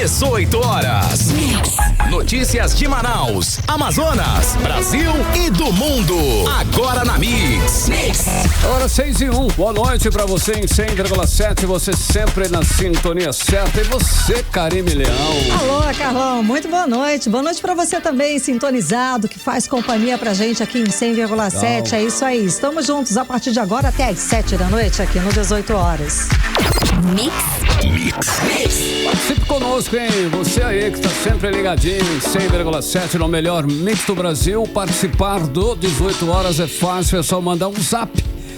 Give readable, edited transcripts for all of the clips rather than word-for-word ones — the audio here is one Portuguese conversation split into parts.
18 horas. Notícias de Manaus, Amazonas, Brasil e do mundo. Agora na Mix. Hora 6:01. Boa noite pra você em 100,7. Você sempre na sintonia certa. E você, Karime Leão. Alô, Carlão. Muito boa noite. Boa noite pra você também, sintonizado, que faz companhia pra gente aqui em 100,7. É isso aí. Estamos juntos a partir de agora até às 7 da noite aqui no 18 horas. Mix. Participe conosco, hein? Você aí que tá sempre ligadinho em 100,7 no melhor mix do Brasil. Participar do 18 horas é fácil, é só mandar um zap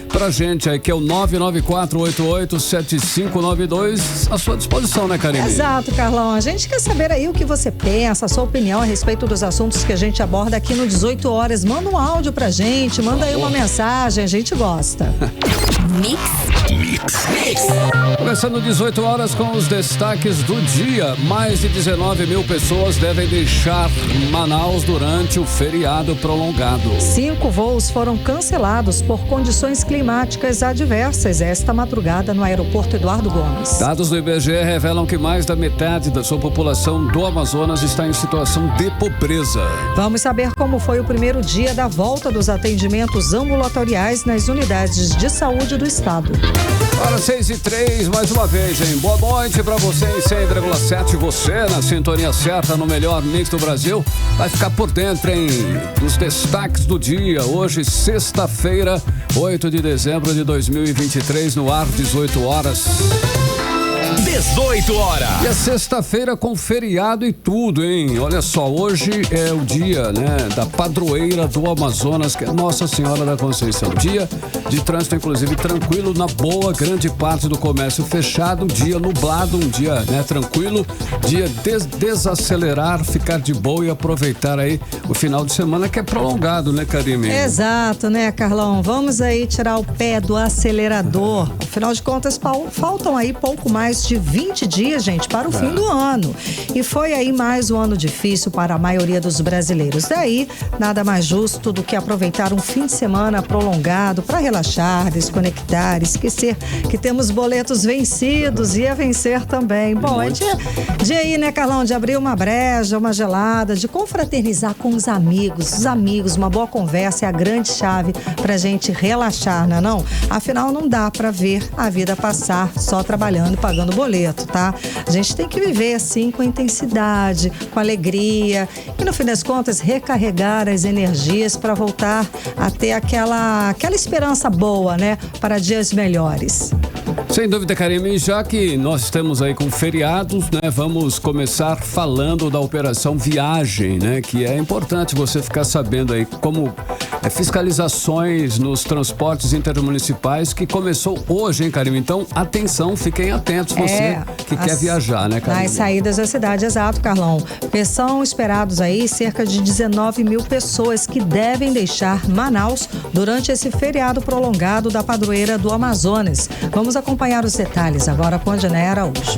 pra gente aí, que é o 994887592, à sua disposição, né, Karime? Exato, Carlão. A gente quer saber aí o que você pensa, a sua opinião a respeito dos assuntos que a gente aborda aqui no 18 horas. Manda um áudio pra gente, manda aí uma mensagem, a gente gosta. Mix. Começando 18 horas com os destaques do dia. Mais de 19 mil pessoas devem deixar Manaus durante o feriado prolongado. 5 voos foram cancelados por condições climáticas adversas esta madrugada no aeroporto Eduardo Gomes. Dados do IBGE revelam que mais da metade da sua população do Amazonas está em situação de pobreza. Vamos saber como foi o primeiro dia da volta dos atendimentos ambulatoriais nas unidades de saúde do estado. Para 6:03, mais uma vez, hein? Boa noite pra você em 100,7. Você na sintonia certa no melhor mix do Brasil. Vai ficar por dentro, hein? Dos destaques do dia. Hoje, sexta-feira, 8 de dezembro de 2023, no ar, 18 horas. 18 horas. E a sexta-feira com feriado e tudo, hein? Olha só, hoje é o dia, né, da padroeira do Amazonas, que é Nossa Senhora da Conceição. Dia de trânsito, inclusive, tranquilo, na boa, grande parte do comércio fechado, um dia nublado, um dia, né, tranquilo, dia desacelerar, ficar de boa e aproveitar aí o final de semana, que é prolongado, né, Karime? Exato, né, Carlão? Vamos aí tirar o pé do acelerador. Afinal de contas, faltam aí pouco mais de 20 dias, gente, para o fim do ano. E foi aí mais um ano difícil para a maioria dos brasileiros. Daí, nada mais justo do que aproveitar um fim de semana prolongado para relaxar, desconectar, esquecer que temos boletos vencidos e a vencer também. Bom, é dia aí, né, Carlão, de abrir uma breja, uma gelada, de confraternizar com os amigos, uma boa conversa é a grande chave pra gente relaxar, né, não? Afinal, não dá pra ver a vida passar só trabalhando e pagando boleto, tá? A gente tem que viver assim com intensidade, com alegria e no fim das contas recarregar as energias para voltar a ter aquela esperança boa, né? Para dias melhores. Sem dúvida, Karime, já que nós estamos aí com feriados, né, vamos começar falando da Operação Viagem, né, que é importante você ficar sabendo aí como fiscalizações nos transportes intermunicipais, que começou hoje, hein, Karime? Então, atenção, fiquem atentos, você que quer viajar, né, Karime? Nas saídas da cidade, exato, Carlão. Porque são esperados aí cerca de 19 mil pessoas que devem deixar Manaus durante esse feriado prolongado da padroeira do Amazonas. Vamos acompanhar os detalhes agora com a Jané Araújo.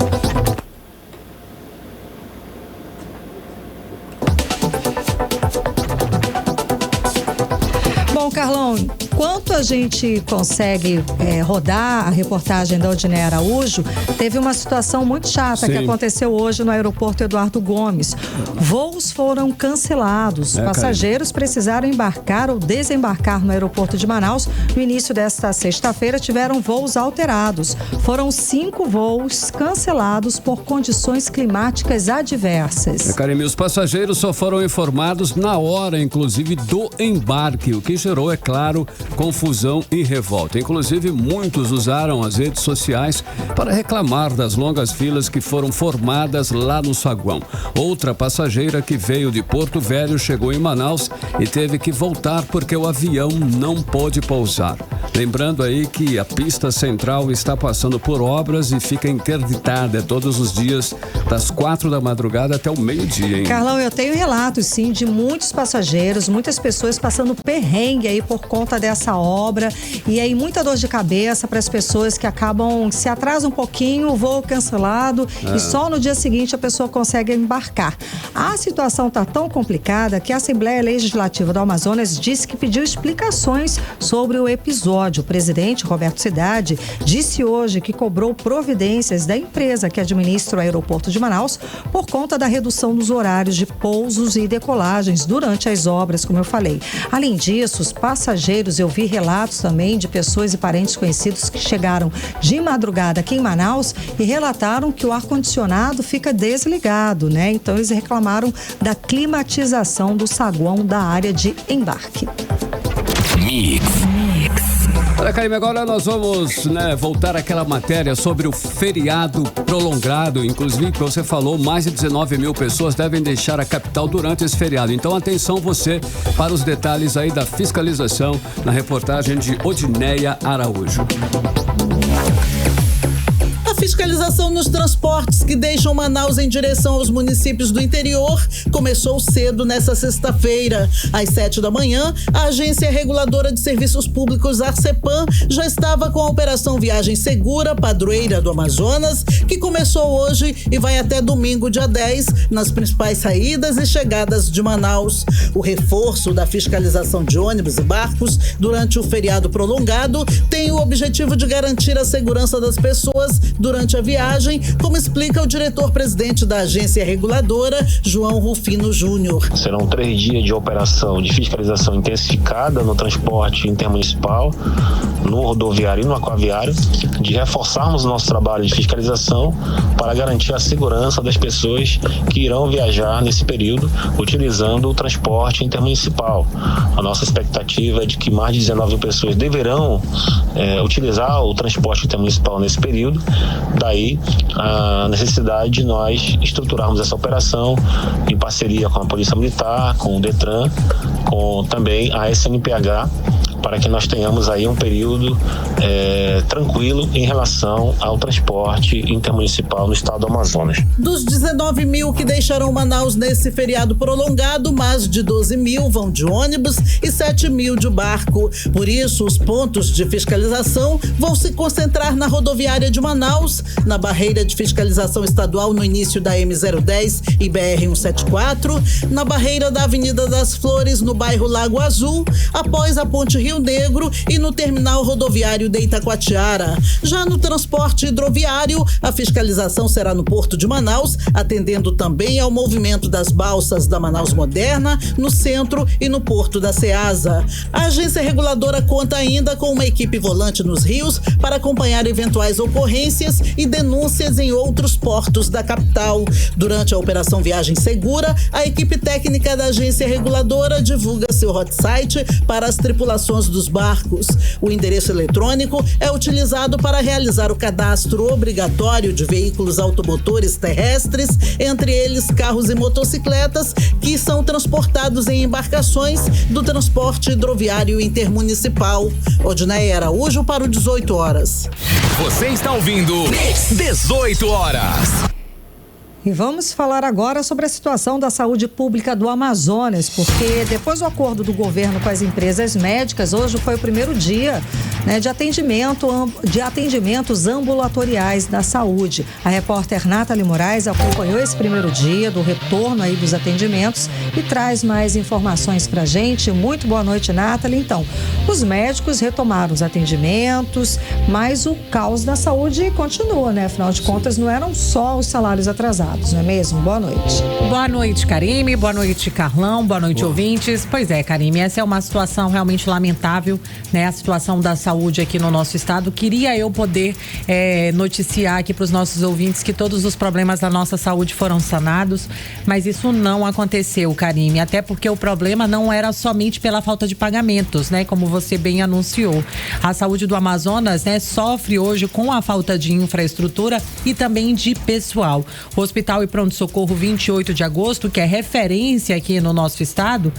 Bom, Carlão, enquanto a gente consegue rodar a reportagem da Odinei Araújo, teve uma situação muito chata que aconteceu hoje no aeroporto Eduardo Gomes. Voos foram cancelados. Passageiros precisaram embarcar ou desembarcar no aeroporto de Manaus. No início desta sexta-feira, tiveram voos alterados. Foram 5 voos cancelados por condições climáticas adversas. Karime, os passageiros só foram informados na hora, inclusive, do embarque, o que gerou, é claro, confusão e revolta. Inclusive, muitos usaram as redes sociais para reclamar das longas filas que foram formadas lá no saguão. Outra passageira que veio de Porto Velho chegou em Manaus e teve que voltar porque o avião não pôde pousar. Lembrando aí que a pista central está passando por obras e fica interditada todos os dias, das 4 da madrugada até o meio-dia, hein? Carlão, eu tenho relatos, sim, de muitos passageiros, muitas pessoas passando perrengue aí por conta dessa dessa obra e aí muita dor de cabeça para as pessoas que acabam, se atrasa um pouquinho, o voo cancelado e só no dia seguinte a pessoa consegue embarcar. A situação está tão complicada que a Assembleia Legislativa do Amazonas disse que pediu explicações sobre o episódio. O presidente Roberto Cidade disse hoje que cobrou providências da empresa que administra o aeroporto de Manaus por conta da redução dos horários de pousos e decolagens durante as obras, como eu falei. Além disso, os passageiros, eu vi relatos também de pessoas e parentes conhecidos que chegaram de madrugada aqui em Manaus e relataram que o ar-condicionado fica desligado, né? Então eles reclamaram da climatização do saguão da área de embarque. Mix. Olha, Karime, agora nós vamos voltar àquela matéria sobre o feriado prolongado. Inclusive, que você falou, mais de 19 mil pessoas devem deixar a capital durante esse feriado. Então, atenção você para os detalhes aí da fiscalização na reportagem de Odineia Araújo. A fiscalização nos transportes que deixam Manaus em direção aos municípios do interior começou cedo nesta sexta-feira. Às 7 da manhã, a Agência Reguladora de Serviços Públicos, Arcepan, já estava com a Operação Viagem Segura, Padroeira do Amazonas, que começou hoje e vai até domingo, dia 10, nas principais saídas e chegadas de Manaus. O reforço da fiscalização de ônibus e barcos durante o feriado prolongado tem o objetivo de garantir a segurança das pessoas durante a viagem, como explica o diretor-presidente da agência reguladora, João Rufino Júnior. Serão 3 dias de operação de fiscalização intensificada no transporte intermunicipal, no rodoviário e no aquaviário, de reforçarmos o nosso trabalho de fiscalização para garantir a segurança das pessoas que irão viajar nesse período utilizando o transporte intermunicipal. A nossa expectativa é de que mais de 19 pessoas deverão utilizar o transporte intermunicipal nesse período. Daí a necessidade de nós estruturarmos essa operação em parceria com a Polícia Militar, com o Detran, com também a SNPH, para que nós tenhamos aí um período tranquilo em relação ao transporte intermunicipal no estado do Amazonas. Dos 19 mil que deixarão Manaus nesse feriado prolongado, mais de 12 mil vão de ônibus e 7 mil de barco. Por isso, os pontos de fiscalização vão se concentrar na rodoviária de Manaus, na barreira de fiscalização estadual no início da M010 e BR-174, na barreira da Avenida das Flores, no bairro Lago Azul, após a Ponte Rio Negro e no terminal rodoviário de Itacoatiara. Já no transporte hidroviário, a fiscalização será no Porto de Manaus, atendendo também ao movimento das balsas da Manaus Moderna, no centro e no Porto da Ceasa. A agência reguladora conta ainda com uma equipe volante nos rios para acompanhar eventuais ocorrências e denúncias em outros portos da capital. Durante a Operação Viagem Segura, a equipe técnica da agência reguladora divulga seu hot site para as tripulações dos barcos. O endereço eletrônico é utilizado para realizar o cadastro obrigatório de veículos automotores terrestres, entre eles carros e motocicletas, que são transportados em embarcações do transporte hidroviário intermunicipal. Odineia Araújo para o 18 horas. Você está ouvindo 18 horas. E vamos falar agora sobre a situação da saúde pública do Amazonas, porque depois do acordo do governo com as empresas médicas, hoje foi o primeiro dia de atendimentos ambulatoriais da saúde. A repórter Nathalie Moraes acompanhou esse primeiro dia do retorno aí dos atendimentos e traz mais informações pra gente. Muito boa noite, Nathalie. Então, os médicos retomaram os atendimentos, mas o caos da saúde continua, né? Afinal de contas, não eram só os salários atrasados, não é mesmo? Boa noite. Boa noite, Karime. Boa noite, Carlão. Boa noite, ouvintes. Pois é, Karime, essa é uma situação realmente lamentável, né? A situação da saúde aqui no nosso estado. Queria eu poder noticiar aqui para os nossos ouvintes que todos os problemas da nossa saúde foram sanados, mas isso não aconteceu, Karime, até porque o problema não era somente pela falta de pagamentos, né? Como você bem anunciou. A saúde do Amazonas, né, sofre hoje com a falta de infraestrutura e também de pessoal. O Hospital e Pronto-Socorro 28 de agosto, que é referência aqui no nosso estado,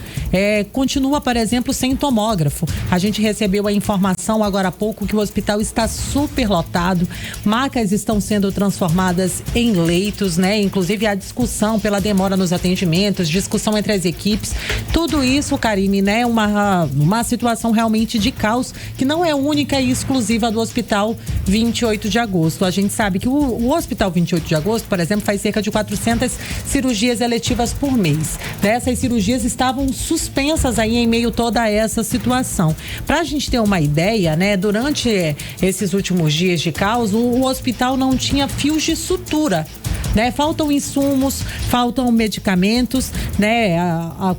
continua, por exemplo, sem tomógrafo. A gente recebeu a informação informação agora há pouco que o hospital está superlotado, macas estão sendo transformadas em leitos, né? Inclusive a discussão pela demora nos atendimentos, discussão entre as equipes, tudo isso, Karine, né? Uma situação realmente de caos que não é única e exclusiva do Hospital 28 de Agosto. A gente sabe que o Hospital 28 de Agosto, por exemplo, faz cerca de 400 cirurgias eletivas por mês. Essas cirurgias estavam suspensas aí em meio a toda essa situação. Para a gente ter uma ideia, né, durante esses últimos dias de caos, o hospital não tinha fios de sutura. Né? Faltam insumos, faltam medicamentos, né?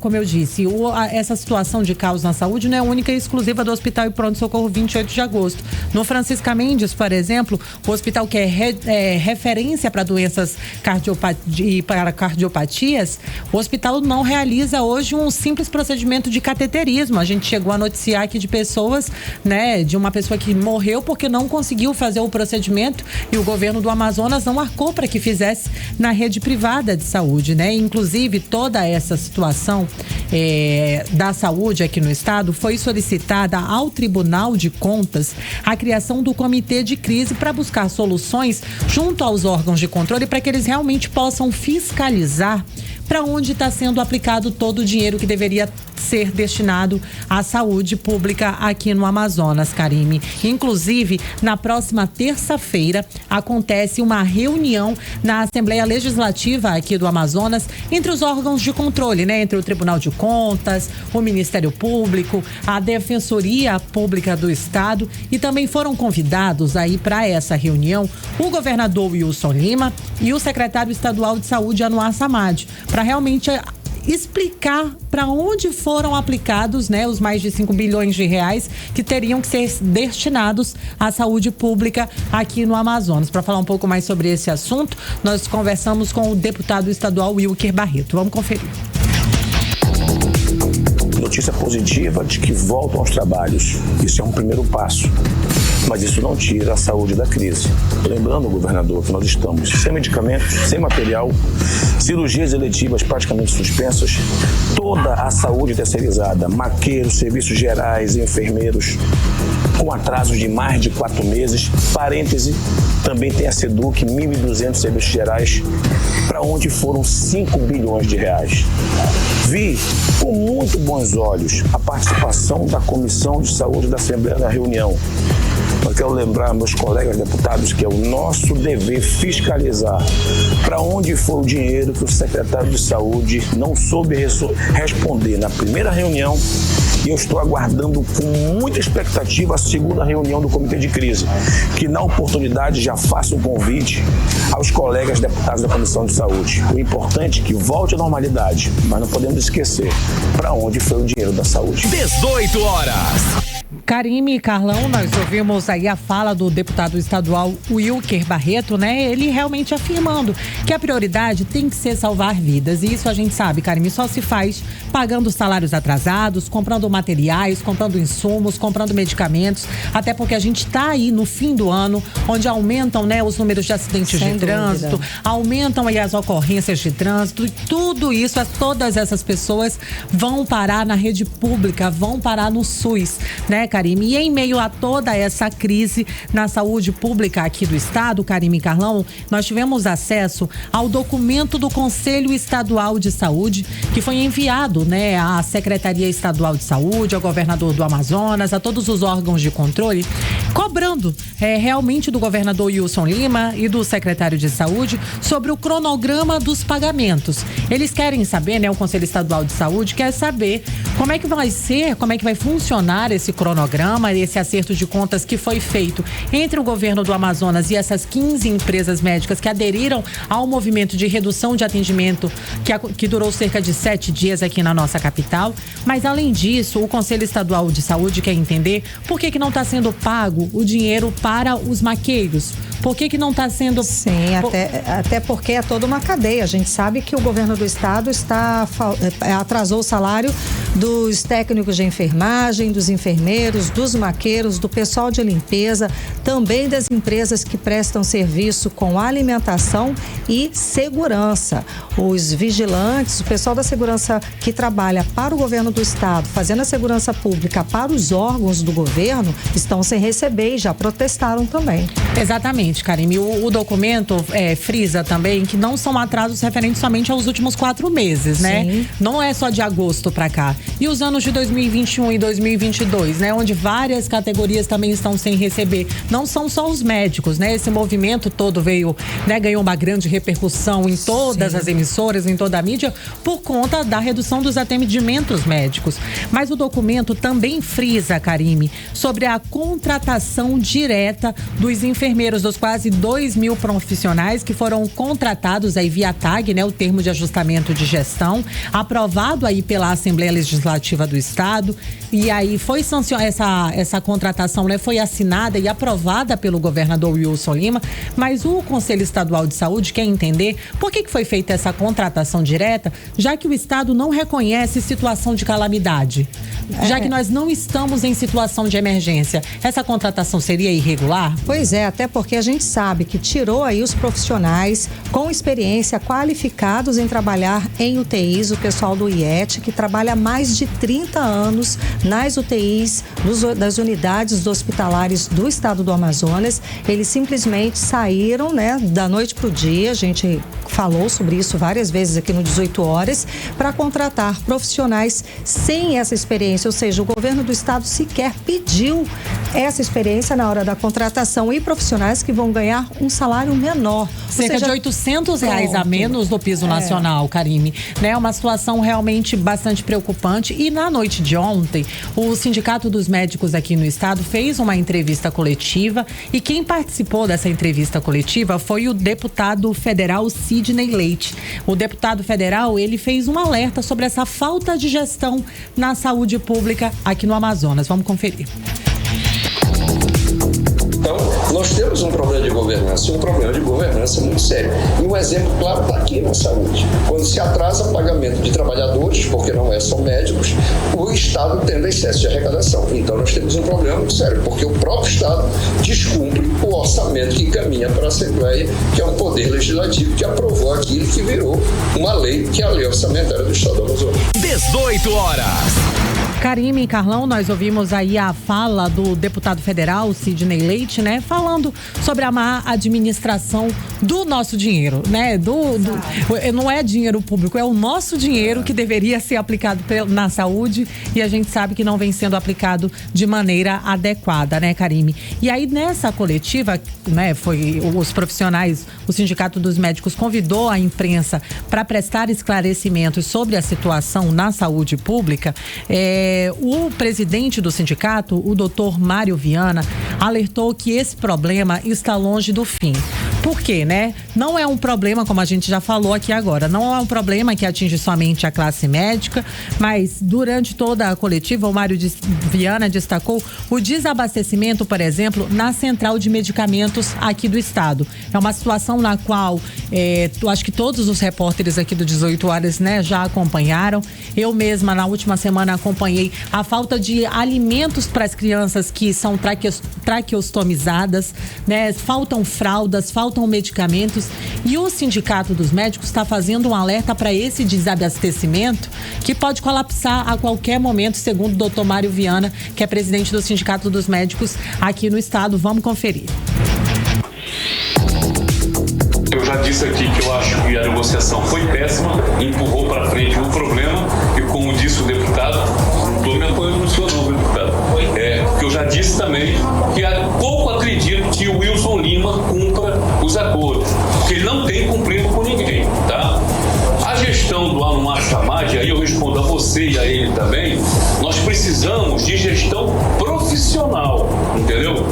Como eu disse, essa situação de caos na saúde não é única e exclusiva do Hospital e Pronto-Socorro 28 de Agosto. No Francisca Mendes, por exemplo, o hospital que é referência para doenças e para cardiopatias, o hospital não realiza hoje um simples procedimento de cateterismo. A gente chegou a noticiar aqui de pessoas, né? De uma pessoa que morreu porque não conseguiu fazer o procedimento e o governo do Amazonas não arcou para que fizesse na rede privada de saúde, né? Inclusive, toda essa situação da saúde aqui no estado foi solicitada ao Tribunal de Contas a criação do comitê de crise para buscar soluções junto aos órgãos de controle para que eles realmente possam fiscalizar para onde está sendo aplicado todo o dinheiro que deveria ser destinado à saúde pública aqui no Amazonas, Karime. Inclusive, na próxima terça-feira, acontece uma reunião na Assembleia Legislativa aqui do Amazonas entre os órgãos de controle, né? Entre o Tribunal de Contas, o Ministério Público, a Defensoria Pública do Estado, e também foram convidados aí para essa reunião o governador Wilson Lima e o secretário estadual de saúde, Anuar Samad, para realmente explicar para onde foram aplicados, né, os mais de 5 bilhões de reais que teriam que ser destinados à saúde pública aqui no Amazonas. Para falar um pouco mais sobre esse assunto, nós conversamos com o deputado estadual Wilker Barreto. Vamos conferir. Notícia positiva de que voltam aos trabalhos. Isso é um primeiro passo. Mas isso não tira a saúde da crise. Lembrando, governador, que nós estamos sem medicamentos, sem material, cirurgias eletivas praticamente suspensas, toda a saúde terceirizada, maqueiros, serviços gerais, enfermeiros, com atrasos de mais de 4 meses. Parêntese, também tem a SEDUC, 1.200 serviços gerais, para onde foram 5 bilhões de reais. Vi com muito bons olhos a participação da Comissão de Saúde da Assembleia na reunião. Eu quero lembrar meus colegas deputados que é o nosso dever fiscalizar para onde foi o dinheiro que o secretário de Saúde não soube responder na primeira reunião, e eu estou aguardando com muita expectativa a segunda reunião do Comitê de Crise, que na oportunidade já faço um convite aos colegas deputados da Comissão de Saúde. O importante é que volte à normalidade, mas não podemos esquecer para onde foi o dinheiro da saúde. 18 horas. Karime e Carlão, nós ouvimos aí a fala do deputado estadual Wilker Barreto, né? Ele realmente afirmando que a prioridade tem que ser salvar vidas. E isso a gente sabe, Karime, só se faz pagando salários atrasados, comprando materiais, comprando insumos, comprando medicamentos, até porque a gente está aí no fim do ano, onde aumentam, né, os números de acidentes de trânsito, aumentam aí as ocorrências de trânsito, e tudo isso, todas essas pessoas vão parar na rede pública, vão parar no SUS, né, Karime? E em meio a toda essa crise na saúde pública aqui do estado, Karime e Carlão, nós tivemos acesso ao documento do Conselho Estadual de Saúde, que foi enviado, né, à Secretaria Estadual de Saúde, ao governador do Amazonas, a todos os órgãos de controle, cobrando realmente do governador Wilson Lima e do secretário de Saúde sobre o cronograma dos pagamentos. Eles querem saber, né, o Conselho Estadual de Saúde quer saber como é que vai ser, como é que vai funcionar esse cronograma, esse acerto de contas que foi feito entre o governo do Amazonas e essas 15 empresas médicas que aderiram ao movimento de redução de atendimento que durou cerca de 7 dias aqui na nossa capital. Mas além disso, o Conselho Estadual de Saúde quer entender por que não está sendo pago o dinheiro para os maqueiros. Por que não está sendo... Sim, até porque é toda uma cadeia. A gente sabe que o governo do estado atrasou o salário dos técnicos de enfermagem, dos enfermeiros, dos maqueiros, do pessoal de limpeza, também das empresas que prestam serviço com alimentação e segurança. Os vigilantes, o pessoal da segurança que trabalha para o governo do estado, fazendo a segurança pública para os órgãos do governo, estão sem receber e já protestaram também. Exatamente, Karime. O documento frisa também que não são atrasos referentes somente aos últimos 4 meses, né? Sim. Não é só de agosto para cá. E os anos de 2021 e 2022, né? Onde várias categorias também estão sem receber. Não são só os médicos, né? Esse movimento todo veio, né? Ganhou uma grande repercussão em todas as emissoras, em toda a mídia, por conta da redução dos atendimentos médicos. Mas o documento também frisa, Karime, sobre a contratação direta dos enfermeiros, dos quase 2.000 profissionais que foram contratados aí via TAG, né? O termo de ajustamento de gestão, aprovado aí pela Assembleia Legislativa do Estado. E aí foi sancionada, essa contratação, né? Foi assinada e aprovada pelo governador Wilson Lima, mas o Conselho Estadual de Saúde quer entender por que foi feita essa contratação direta, já que o Estado não reconhece situação de calamidade, já que nós não estamos em situação de emergência. Essa contratação seria irregular? Pois é, até porque a gente sabe que tirou aí os profissionais com experiência, qualificados em trabalhar em UTIs, o pessoal do IET, que trabalha há mais de 30 anos nas UTIs, das unidades hospitalares do estado do Amazonas. Eles simplesmente saíram, né, da noite para o dia. A gente falou sobre isso várias vezes aqui no 18 Horas, para contratar profissionais sem essa experiência, ou seja, o governo do estado sequer pediu essa experiência na hora da contratação, e profissionais que vão ganhar um salário menor. Cerca de R$800 a menos do piso nacional, Karime. Né? Uma situação realmente bastante preocupante. E na noite de ontem, o Sindicato dos Médicos aqui no estado fez uma entrevista coletiva, e quem participou dessa entrevista coletiva foi o deputado federal Sidney Leite. O deputado federal, ele fez um alerta sobre essa falta de gestão na saúde pública aqui no Amazonas. Vamos conferir. Então, nós temos um problema de governança, muito sério. E um exemplo claro está aqui na saúde. Quando se atrasa o pagamento de trabalhadores, porque não é só médicos, o Estado tende a excesso de arrecadação. Então, nós temos um problema muito sério, porque o próprio Estado descumpre o orçamento que encaminha para a Assembleia, que é um poder legislativo que aprovou aquilo que virou uma lei, que é a lei orçamentária do Estado do Amazonas. 18 horas. Karime e Carlão, nós ouvimos aí a fala do deputado federal Sidney Leite, né? Falando sobre a má administração do nosso dinheiro, né? Não é dinheiro público, é o nosso dinheiro que deveria ser aplicado na saúde, e a gente sabe que não vem sendo aplicado de maneira adequada, né, Karime? E aí nessa coletiva, né, foi os profissionais, o Sindicato dos Médicos convidou a imprensa para prestar esclarecimentos sobre a situação na saúde pública. O presidente do sindicato, o doutor Mário Viana, alertou que esse problema está longe do fim. Por quê, né? Não é um problema, como a gente já falou aqui agora, não é um problema que atinge somente a classe médica, mas durante toda a coletiva, o Mário Viana destacou o desabastecimento, por exemplo, na central de medicamentos aqui do estado. É uma situação na qual eu acho que todos os repórteres aqui do 18 Horas, né, já acompanharam. Eu mesma, na última semana, acompanhei a falta de alimentos para as crianças que são traqueostomizadas, né? Faltam fraldas, faltam medicamentos, e o Sindicato dos Médicos está fazendo um alerta para esse desabastecimento que pode colapsar a qualquer momento, segundo o doutor Mário Viana, que é presidente do Sindicato dos Médicos aqui no estado. Vamos conferir. Eu já disse aqui que eu acho que a negociação foi péssima, empurrou para frente o problema, e como disse o deputado, não estou me apoiando no senhor não, deputado. Que eu já disse também que pouco acredito que o Wilson Lima cumpra os acordos, porque ele não tem cumprido com ninguém, tá? A gestão do Anumar Samad, aí eu respondo a você e a ele também, nós precisamos de gestão profissional, entendeu?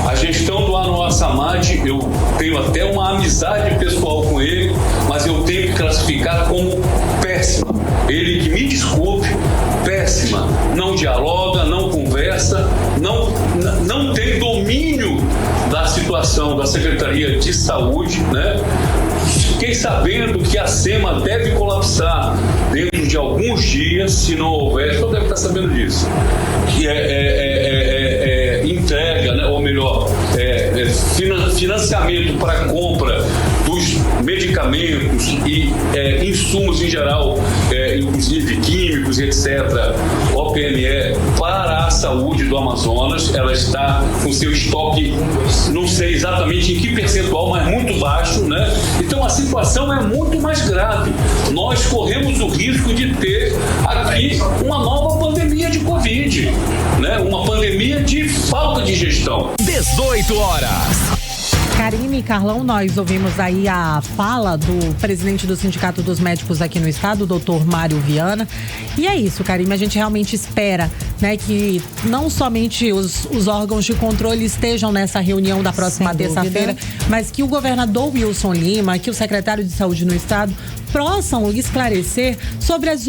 A gestão do Anumar Samad, eu tenho até uma amizade pessoal com ele, mas eu tenho que classificar como péssima. Ele que me desculpe, péssima. Não dialoga, não conversa, não tem domínio da situação da Secretaria de Saúde, né? fiquei sabendo que a SEMA deve colapsar dentro de alguns dias, se não houver, só deve estar sabendo disso, que entrega, né, ou melhor, financiamento para a compra dos medicamentos e insumos em geral, inclusive químicos, etc., OPME, para a saúde do Amazonas. Ela está com seu estoque, não sei exatamente em que percentual, mas muito baixo, né? Então a situação é muito mais grave. Nós corremos o risco de ter aqui uma nova pandemia de Covid, né? Uma pandemia de falta de gestão. 18 horas. Karine e Carlão, nós ouvimos aí a fala do presidente do Sindicato dos Médicos aqui no estado, o doutor Mário Viana. E é isso, Karine, a gente realmente espera, né, que não somente os órgãos de controle estejam nessa reunião da próxima terça-feira, mas que o governador Wilson Lima, que o secretário de Saúde no estado, possam esclarecer sobre as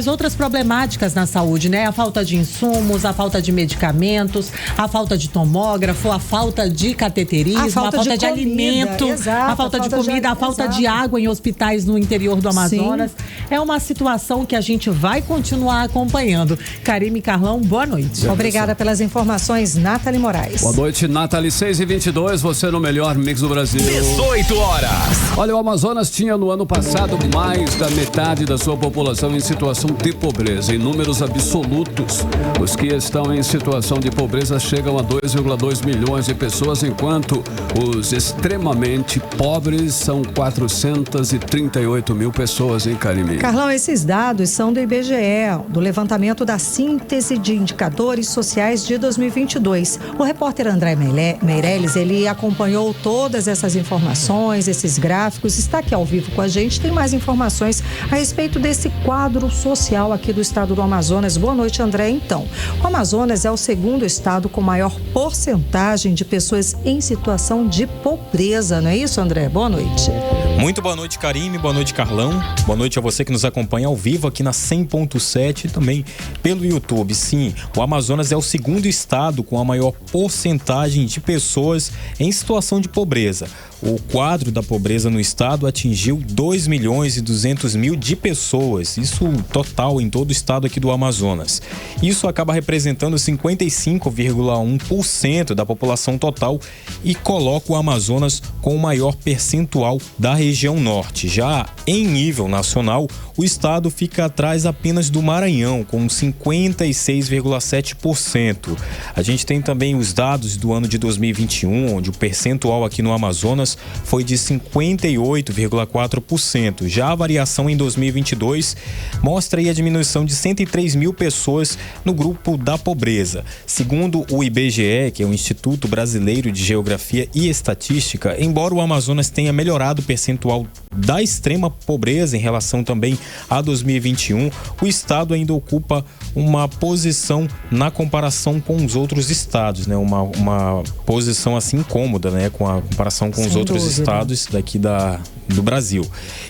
outras problemáticas na saúde, né? A falta de insumos, a falta de medicamentos, a falta de tomógrafo, a falta de cateterismo, a falta de alimento, a falta de comida, a falta de água em hospitais no interior do Amazonas. Sim. É uma situação que a gente vai continuar acompanhando. Karine e Carlão, boa noite. Obrigada pelas informações, Nathalie Moraes. Boa noite, Nathalie. 6h22, você no melhor mix do Brasil. 18 horas. Olha, o Amazonas tinha no ano passado mais da metade da sua população em situação de pobreza. Em números absolutos, os que estão em situação de pobreza chegam a 2,2 milhões de pessoas, enquanto os extremamente pobres são 438 mil pessoas, hein, Karine? Carlão, esses dados são do IBGE, do levantamento da síntese de indicadores sociais de 2022. O repórter André Meirelles, ele acompanhou todas essas informações, esses gráficos, está aqui ao vivo com a gente, tem mais informações a respeito desse quadro social aqui do estado do Amazonas. Boa noite, André. Então, o Amazonas é o segundo estado com maior porcentagem de pessoas em situação de pobreza, não é isso, André? Boa noite. Muito boa noite, Karine, boa noite, Carlão. Boa noite a você que nos acompanha ao vivo aqui na 100.7 e também pelo YouTube. Sim, o Amazonas é o segundo estado com a maior porcentagem de pessoas em situação de pobreza. O quadro da pobreza no estado atingiu 2.200.000 de pessoas, isso total em todo o estado aqui do Amazonas. Isso acaba representando 55,1% da população total e coloca o Amazonas com o maior percentual da região norte. Já em nível nacional, o estado fica atrás apenas do Maranhão, com 56,7%. A gente tem também os dados do ano de 2021, onde o percentual aqui no Amazonas foi de 58,4%. Já a variação em 2022 mostra aí a diminuição de 103 mil pessoas no grupo da pobreza. Segundo o IBGE, que é o Instituto Brasileiro de Geografia e Estatística, embora o Amazonas tenha melhorado o percentual da extrema pobreza em relação também a 2021, o estado ainda ocupa uma posição na comparação com os outros estados, né? Uma posição assim incômoda, né? Com a comparação com os outros estados daqui do Brasil.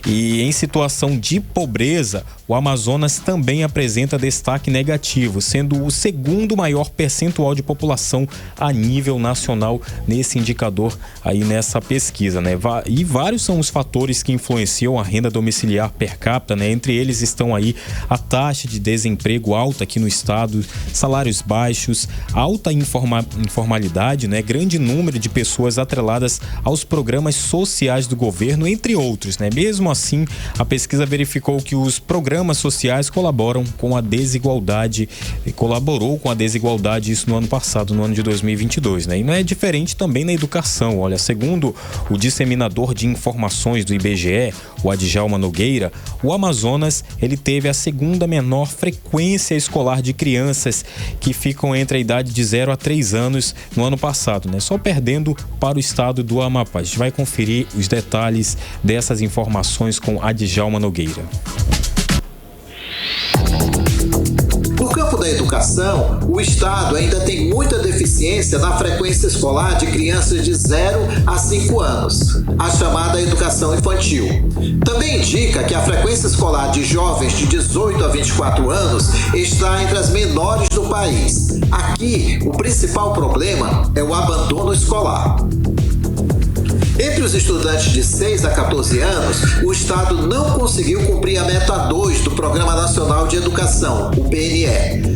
E em situação de pobreza, o Amazonas também apresenta destaque negativo, sendo o segundo maior percentual de população a nível nacional nesse indicador aí nessa pesquisa, né? E vários são os fatores que influenciam a renda domiciliar per capita, né? Entre eles estão aí a taxa de desemprego alta aqui no estado, salários baixos, alta informalidade, né? Grande número de pessoas atreladas aos programas sociais do governo, entre outros, né? Mesmo assim, a pesquisa verificou que os programas sociais colaborou com a desigualdade, isso no ano passado, no ano de 2022, né? E não é diferente também na educação. Olha, segundo o disseminador de informações do IBGE, o Adjalma Nogueira, o Amazonas, ele teve a segunda menor frequência escolar de crianças que ficam entre a idade de 0 a 3 anos no ano passado, né? Só perdendo para o estado do Amapá. A gente vai conferir os detalhes dessas informações com Adjalma Nogueira. No campo da educação, o Estado ainda tem muita deficiência na frequência escolar de crianças de 0 a 5 anos, a chamada educação infantil. Também indica que a frequência escolar de jovens de 18 a 24 anos está entre as menores do país. Aqui, o principal problema é o abandono escolar. Entre os estudantes de 6 a 14 anos, o Estado não conseguiu cumprir a meta 2 do Programa Nacional de Educação, o PNE.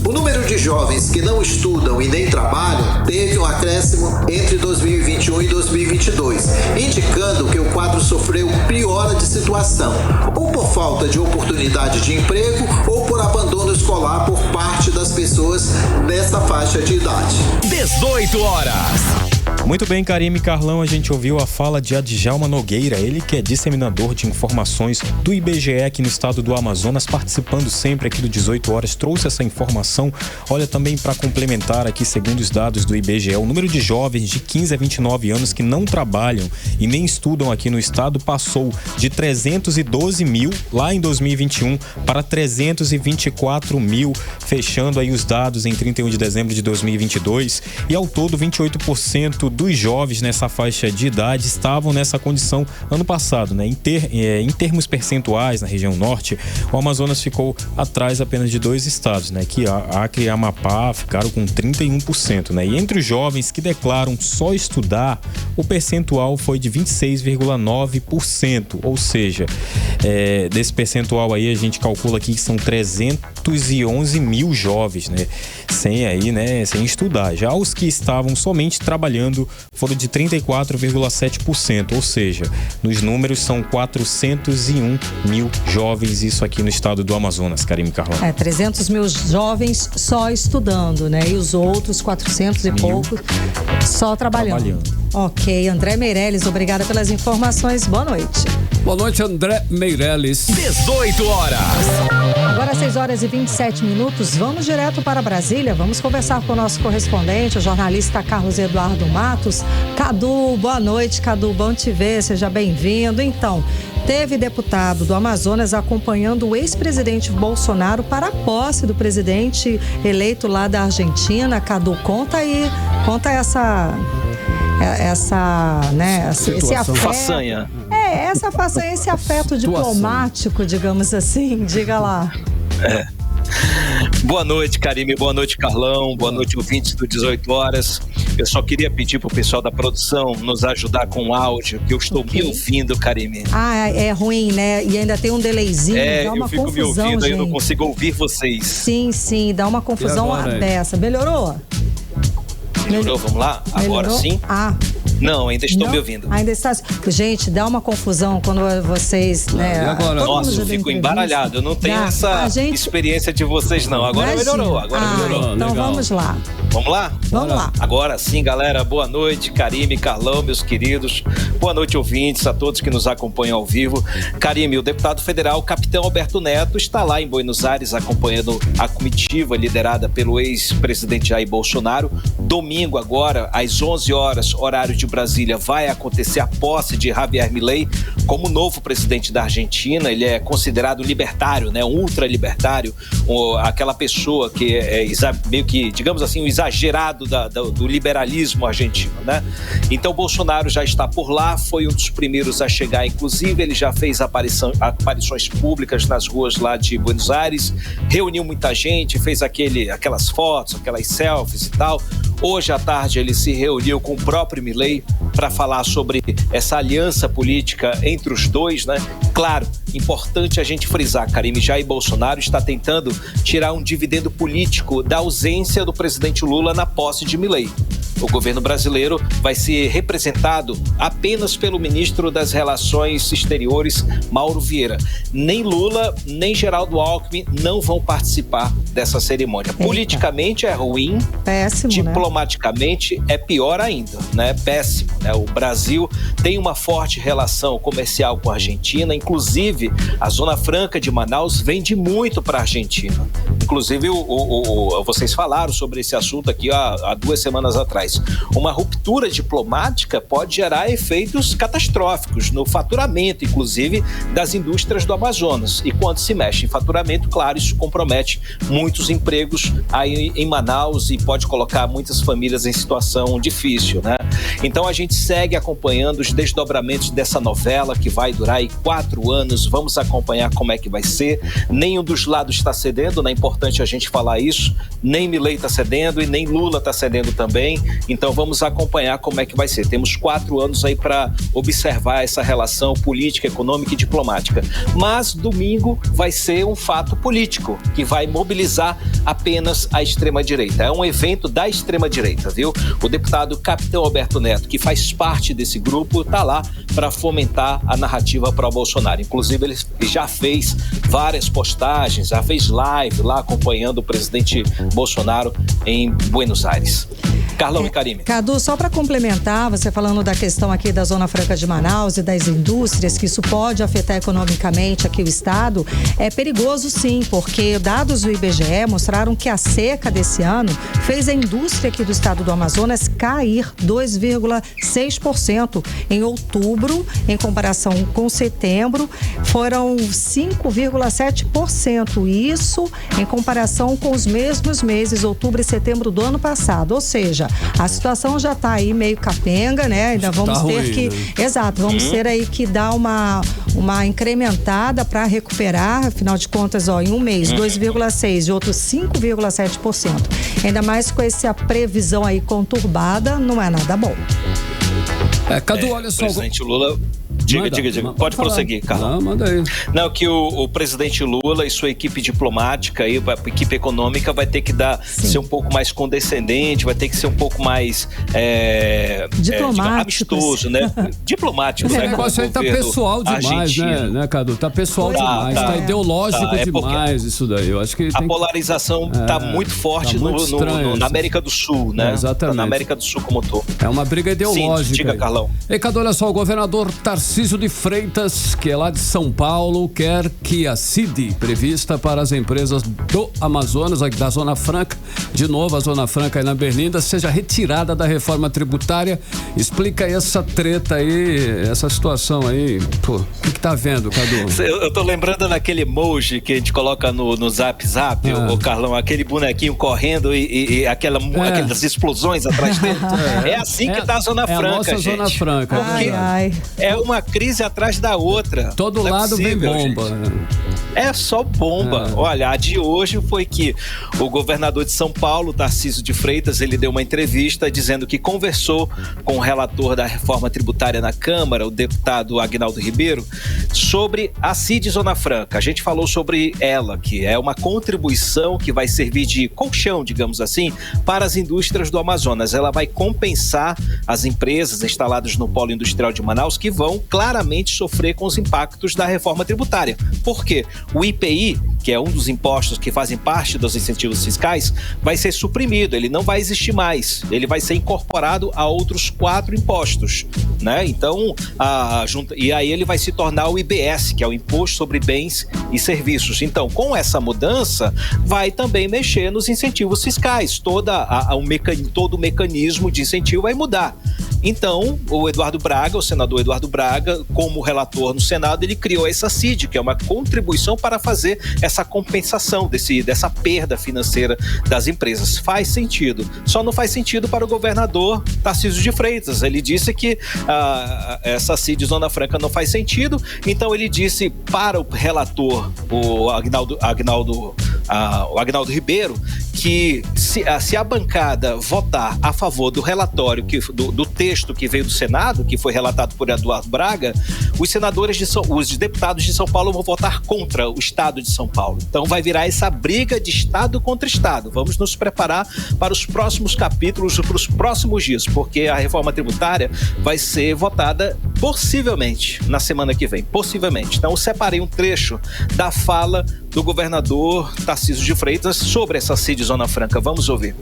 O número de jovens que não estudam e nem trabalham teve um acréscimo entre 2021 e 2022, indicando que o quadro sofreu piora de situação, ou por falta de oportunidade de emprego ou por abandono escolar por parte das pessoas nessa faixa de idade. 18 horas. Muito bem, Karime e Carlão, a gente ouviu a fala de Adjalma Nogueira, ele que é disseminador de informações do IBGE aqui no estado do Amazonas, participando sempre aqui do 18 horas, trouxe essa informação. Olha, também para complementar aqui, segundo os dados do IBGE, o número de jovens de 15 a 29 anos que não trabalham e nem estudam aqui no estado passou de 312 mil lá em 2021 para 324 mil, fechando aí os dados em 31 de dezembro de 2022, e ao todo 28% dos jovens nessa faixa de idade estavam nessa condição ano passado, né? Em termos percentuais, na região norte, o Amazonas ficou atrás apenas de 2 estados, né? Que Acre e Amapá ficaram com 31%, né? E entre os jovens que declaram só estudar, o percentual foi de 26,9%, ou seja, desse percentual aí a gente calcula aqui que são 311 mil jovens, né? Sem estudar. Já os que estavam somente trabalhando foram de 34,7%, ou seja, nos números são 401 mil jovens, isso aqui no estado do Amazonas, Karime Carlão. 300 mil jovens só estudando, né? E os outros 400 e poucos só trabalhando. Ok, André Meirelles, obrigada pelas informações, boa noite. Boa noite, André Meirelles. 18 horas. Agora 6 horas e 27 minutos, vamos direto para Brasília, vamos conversar com o nosso correspondente, o jornalista Carlos Eduardo Matos. Cadu, boa noite, Cadu, bom te ver, seja bem-vindo. Então, teve deputado do Amazonas acompanhando o ex-presidente Bolsonaro para a posse do presidente eleito lá da Argentina. Cadu, conta aí, conta essa né, esse afeto. Façanha. Essa façanha, esse afeto diplomático, digamos assim, diga lá. Boa noite, Karime, boa noite, Carlão, boa noite, ouvintes do 18 horas. Eu só queria pedir pro pessoal da produção nos ajudar com o áudio, que eu estou me ouvindo, Karime. É ruim, né? E ainda tem um delayzinho, dá uma eu fico confusão, me ouvindo, gente. aí eu não consigo ouvir vocês. Sim, dá uma confusão dessa. Melhorou? Melhorou, vamos lá? Agora sim? Não, ainda estou me ouvindo. Ainda está. Gente, dá uma confusão quando vocês, né? Agora? Nossa, eu fico embaralhado. Eu não tenho essa experiência de vocês, não. Agora melhorou. Então legal. Vamos lá. Vamos lá? Vamos lá. Agora sim, galera. Boa noite, Karime, Carlão, meus queridos. Boa noite, ouvintes, a todos que nos acompanham ao vivo. Karime, o deputado federal, capitão Alberto Neto, está lá em Buenos Aires acompanhando a comitiva liderada pelo ex-presidente Jair Bolsonaro. Domingo, agora, às 11 horas, horário de Brasília, vai acontecer a posse de Javier Milei como novo presidente da Argentina. Ele é considerado libertário, né? Um ultralibertário, aquela pessoa que é meio que, digamos assim, um exagerado do liberalismo argentino, né? Então, Bolsonaro já está por lá, foi um dos primeiros a chegar, inclusive, ele já fez aparições públicas nas ruas lá de Buenos Aires, reuniu muita gente, fez aquelas fotos, aquelas selfies e tal. Hoje à tarde ele se reuniu com o próprio Milei para falar sobre essa aliança política entre os dois, né? Claro, importante a gente frisar, Karime, Jair Bolsonaro está tentando tirar um dividendo político da ausência do presidente Lula na posse de Milei. O governo brasileiro vai ser representado apenas pelo ministro das Relações Exteriores, Mauro Vieira. Nem Lula, nem Geraldo Alckmin não vão participar dessa cerimônia. Eita. Politicamente é ruim, péssimo, diplomaticamente é pior ainda, né? Péssimo, né? O Brasil tem uma forte relação comercial com a Argentina, inclusive a Zona Franca de Manaus vende muito para a Argentina. Inclusive, vocês falaram sobre esse assunto aqui há 2 semanas atrás. Uma ruptura diplomática pode gerar efeitos catastróficos no faturamento, inclusive, das indústrias do Amazonas. E quando se mexe em faturamento, claro, isso compromete muitos empregos aí em Manaus e pode colocar muitas famílias em situação difícil, né? Então a gente segue acompanhando os desdobramentos dessa novela que vai durar aí 4 anos. Vamos acompanhar como é que vai ser. Nenhum dos lados está cedendo, né? É importante a gente falar isso. Nem Milei está cedendo e nem Lula está cedendo também. Então vamos acompanhar como é que vai ser. Temos 4 anos aí para observar essa relação política, econômica e diplomática. Mas domingo vai ser um fato político que vai mobilizar apenas a extrema-direita. É um evento da extrema-direita, viu? O deputado Capitão Alberto Neto, que faz parte desse grupo, está lá para fomentar a narrativa pró-Bolsonaro. Inclusive, ele já fez várias postagens, já fez live lá acompanhando o presidente Bolsonaro em Buenos Aires. Carlão e Karime. Cadu, só para complementar, você falando da questão aqui da Zona Franca de Manaus e das indústrias, que isso pode afetar economicamente aqui o estado, é perigoso sim, porque dados do IBGE mostraram que a seca desse ano fez a indústria aqui do estado do Amazonas cair 2,6%. Em outubro, em comparação com setembro, foram 5,7%. Isso em comparação com os mesmos meses, outubro e setembro do ano passado. Ou seja, a situação já está aí meio capenga, né? Ainda vamos ter ruim, que... né? Exato, vamos ter aí que dar uma incrementada para recuperar, afinal de contas, em um mês, 2,6% e outro 5,7%. Ainda mais com essa previsão aí conturbada, não é nada bom. Cadu, olha só. O presidente Lula... Diga. Pode prosseguir, Carlão. Não, manda aí. Não, que o presidente Lula e sua equipe diplomática e a equipe econômica vai ter que ser um pouco mais condescendente, vai ter que ser um pouco mais amistoso, né? Diplomático, né? O negócio aí tá pessoal demais, né, Cadu? Tá pessoal demais, tá ideológico demais isso daí. Eu acho que a polarização tá muito forte na América do Sul, né? Exatamente. Na América do Sul como um todo. É uma briga ideológica. Sim, diga, Carlão. E Cadu, olha só, o governador Tarcísio de Freitas, que é lá de São Paulo, quer que a CID prevista para as empresas do Amazonas, da Zona Franca, de novo a Zona Franca aí na Berlinda, seja retirada da reforma tributária. Explica aí essa treta aí, essa situação aí. Pô, o que tá vendo, Cadu? Eu tô lembrando daquele emoji que a gente coloca no Zap, o Carlão, aquele bonequinho correndo e aquelas explosões atrás dele. É assim que tá a Zona Franca, a nossa gente. Zona Franca. É uma crise atrás da outra. Todo lado vem bomba. É só bomba. Olha, a de hoje foi que o governador de São Paulo, Tarcísio de Freitas, ele deu uma entrevista dizendo que conversou com o relator da reforma tributária na Câmara, o deputado Aguinaldo Ribeiro, sobre a CID Zona Franca. A gente falou sobre ela, que é uma contribuição que vai servir de colchão, digamos assim, para as indústrias do Amazonas. Ela vai compensar as empresas instaladas no polo industrial de Manaus que vão claramente sofrer com os impactos da reforma tributária. Por quê? O IPI, que é um dos impostos que fazem parte dos incentivos fiscais, vai ser suprimido, ele não vai existir mais, ele vai ser incorporado a outros 4 impostos, né? Então, e aí ele vai se tornar o IBS, que é o Imposto sobre Bens e Serviços. Então, com essa mudança, vai também mexer nos incentivos fiscais, todo o mecanismo de incentivo vai mudar. Então, o senador Eduardo Braga, como relator no Senado, ele criou essa CID, que é uma contribuição para fazer essa compensação dessa perda financeira das empresas. Faz sentido. Só não faz sentido para o governador Tarcísio de Freitas. Ele disse que essa CID Zona Franca não faz sentido, então ele disse para o relator, o Aguinaldo Ribeiro, que se a bancada votar a favor do relatório, do texto que veio do Senado, que foi relatado por Eduardo Braga, os deputados de São Paulo vão votar contra o Estado de São Paulo. Então vai virar essa briga de Estado contra Estado. Vamos nos preparar para os próximos capítulos, para os próximos dias, porque a reforma tributária vai ser votada possivelmente na semana que vem. Possivelmente. Então eu separei um trecho da fala do governador Tarcísio de Freitas sobre essa CID Zona Franca. Vamos ouvir.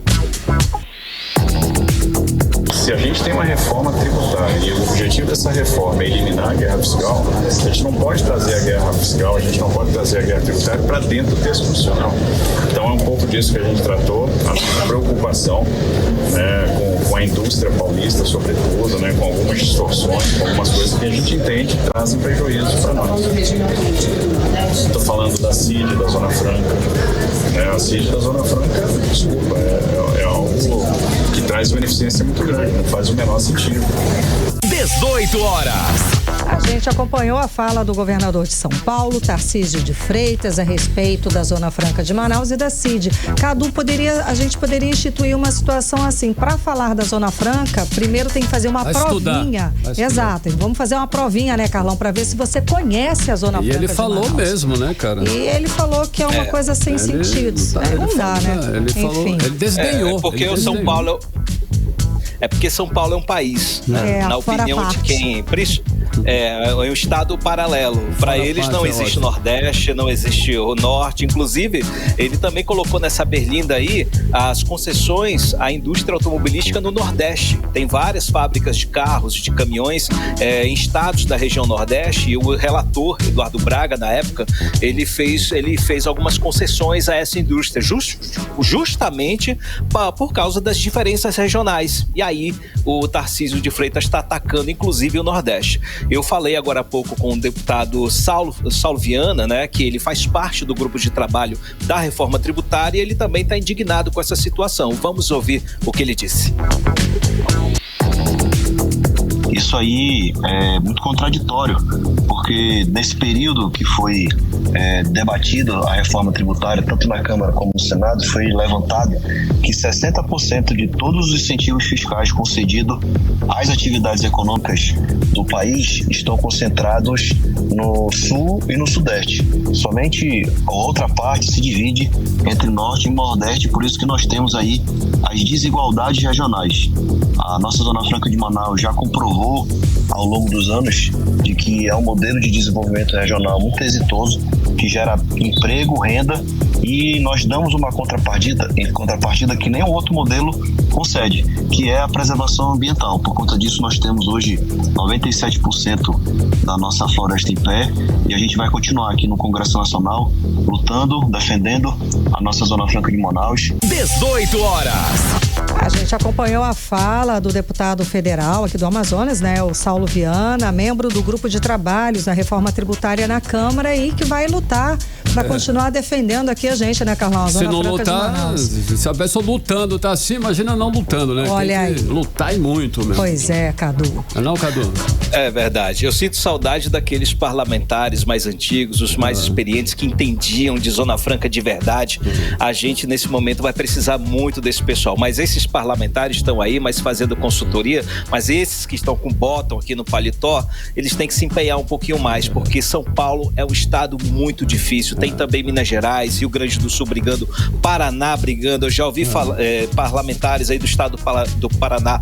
Se a gente tem uma reforma tributária e o objetivo dessa reforma é eliminar a guerra fiscal, a gente não pode trazer a guerra fiscal, a gente não pode trazer a guerra tributária para dentro do texto constitucional. Então é um pouco disso que a gente tratou, a preocupação, né, com a indústria paulista, sobretudo, né, com algumas distorções, com algumas coisas que a gente entende trazem prejuízo para nós. Estou falando da CID, da Zona Franca. A CID da Zona Franca, desculpa, é algo que traz beneficência muito grande, não faz o menor sentido. 18 horas. A gente acompanhou a fala do governador de São Paulo, Tarcísio de Freitas, a respeito da Zona Franca de Manaus e da CID. Cadu, a gente poderia instituir uma situação assim, para falar da Zona Franca, primeiro tem que fazer uma provinha. Exato, vamos fazer uma provinha, né, Carlão, para ver se você conhece a Zona Franca de Manaus. E ele falou mesmo, né, cara? E ele falou que é uma coisa sem sentido. Não dá, né? Ele falou, ele desdenhou. Porque o São Paulo... É porque São Paulo é um país, né? Na opinião de quem... É um estado paralelo. Para eles não existe Nordeste, não existe o Norte. Inclusive, ele também colocou nessa berlinda aí as concessões à indústria automobilística no Nordeste. Tem várias fábricas de carros, de caminhões em estados da região Nordeste, e o relator, Eduardo Braga, na época, ele fez algumas concessões a essa indústria, justamente por causa das diferenças regionais. E aí, o Tarcísio de Freitas está atacando, inclusive, o Nordeste. Eu falei agora há pouco com o deputado Saulo Viana, né, que ele faz parte do grupo de trabalho da reforma tributária, e ele também está indignado com essa situação. Vamos ouvir o que ele disse. Isso aí é muito contraditório, porque nesse período que foi debatido a reforma tributária, tanto na Câmara como no Senado, foi levantado que 60% de todos os incentivos fiscais concedidos às atividades econômicas do país estão concentrados no Sul e no Sudeste. Somente a outra parte se divide entre Norte e Nordeste, por isso que nós temos aí as desigualdades regionais. A nossa Zona Franca de Manaus já comprovou ao longo dos anos de que é um modelo de desenvolvimento regional muito exitoso, que gera emprego, renda, e nós damos uma contrapartida que nenhum outro modelo concede, que é a preservação ambiental. Por conta disso, nós temos hoje 97% da nossa floresta em pé, e a gente vai continuar aqui no Congresso Nacional lutando, defendendo a nossa Zona Franca de Manaus. 18 horas. A gente acompanhou a fala do deputado federal aqui do Amazonas, né, o Saulo Viana, membro do grupo de trabalhos da reforma tributária na Câmara, e que vai lutar para continuar defendendo aqui a gente, né, Carlão? Se não lutar, se a pessoa lutando tá assim, imagina não lutando, né? Olha tem que aí. Lutar e muito mesmo. Pois é, Cadu. Não, Cadu? É verdade. Eu sinto saudade daqueles parlamentares mais antigos, os mais experientes, que entendiam de Zona Franca de verdade. A gente, nesse momento, vai precisar muito desse pessoal. Mas esses parlamentares estão aí, mas fazendo consultoria, mas esses que estão com bottom aqui no paletó, eles têm que se empenhar um pouquinho mais, porque São Paulo é um estado muito difícil. Tem também Minas Gerais, Rio Grande do Sul brigando, Paraná brigando. Eu já ouvi parlamentares aí do estado do Paraná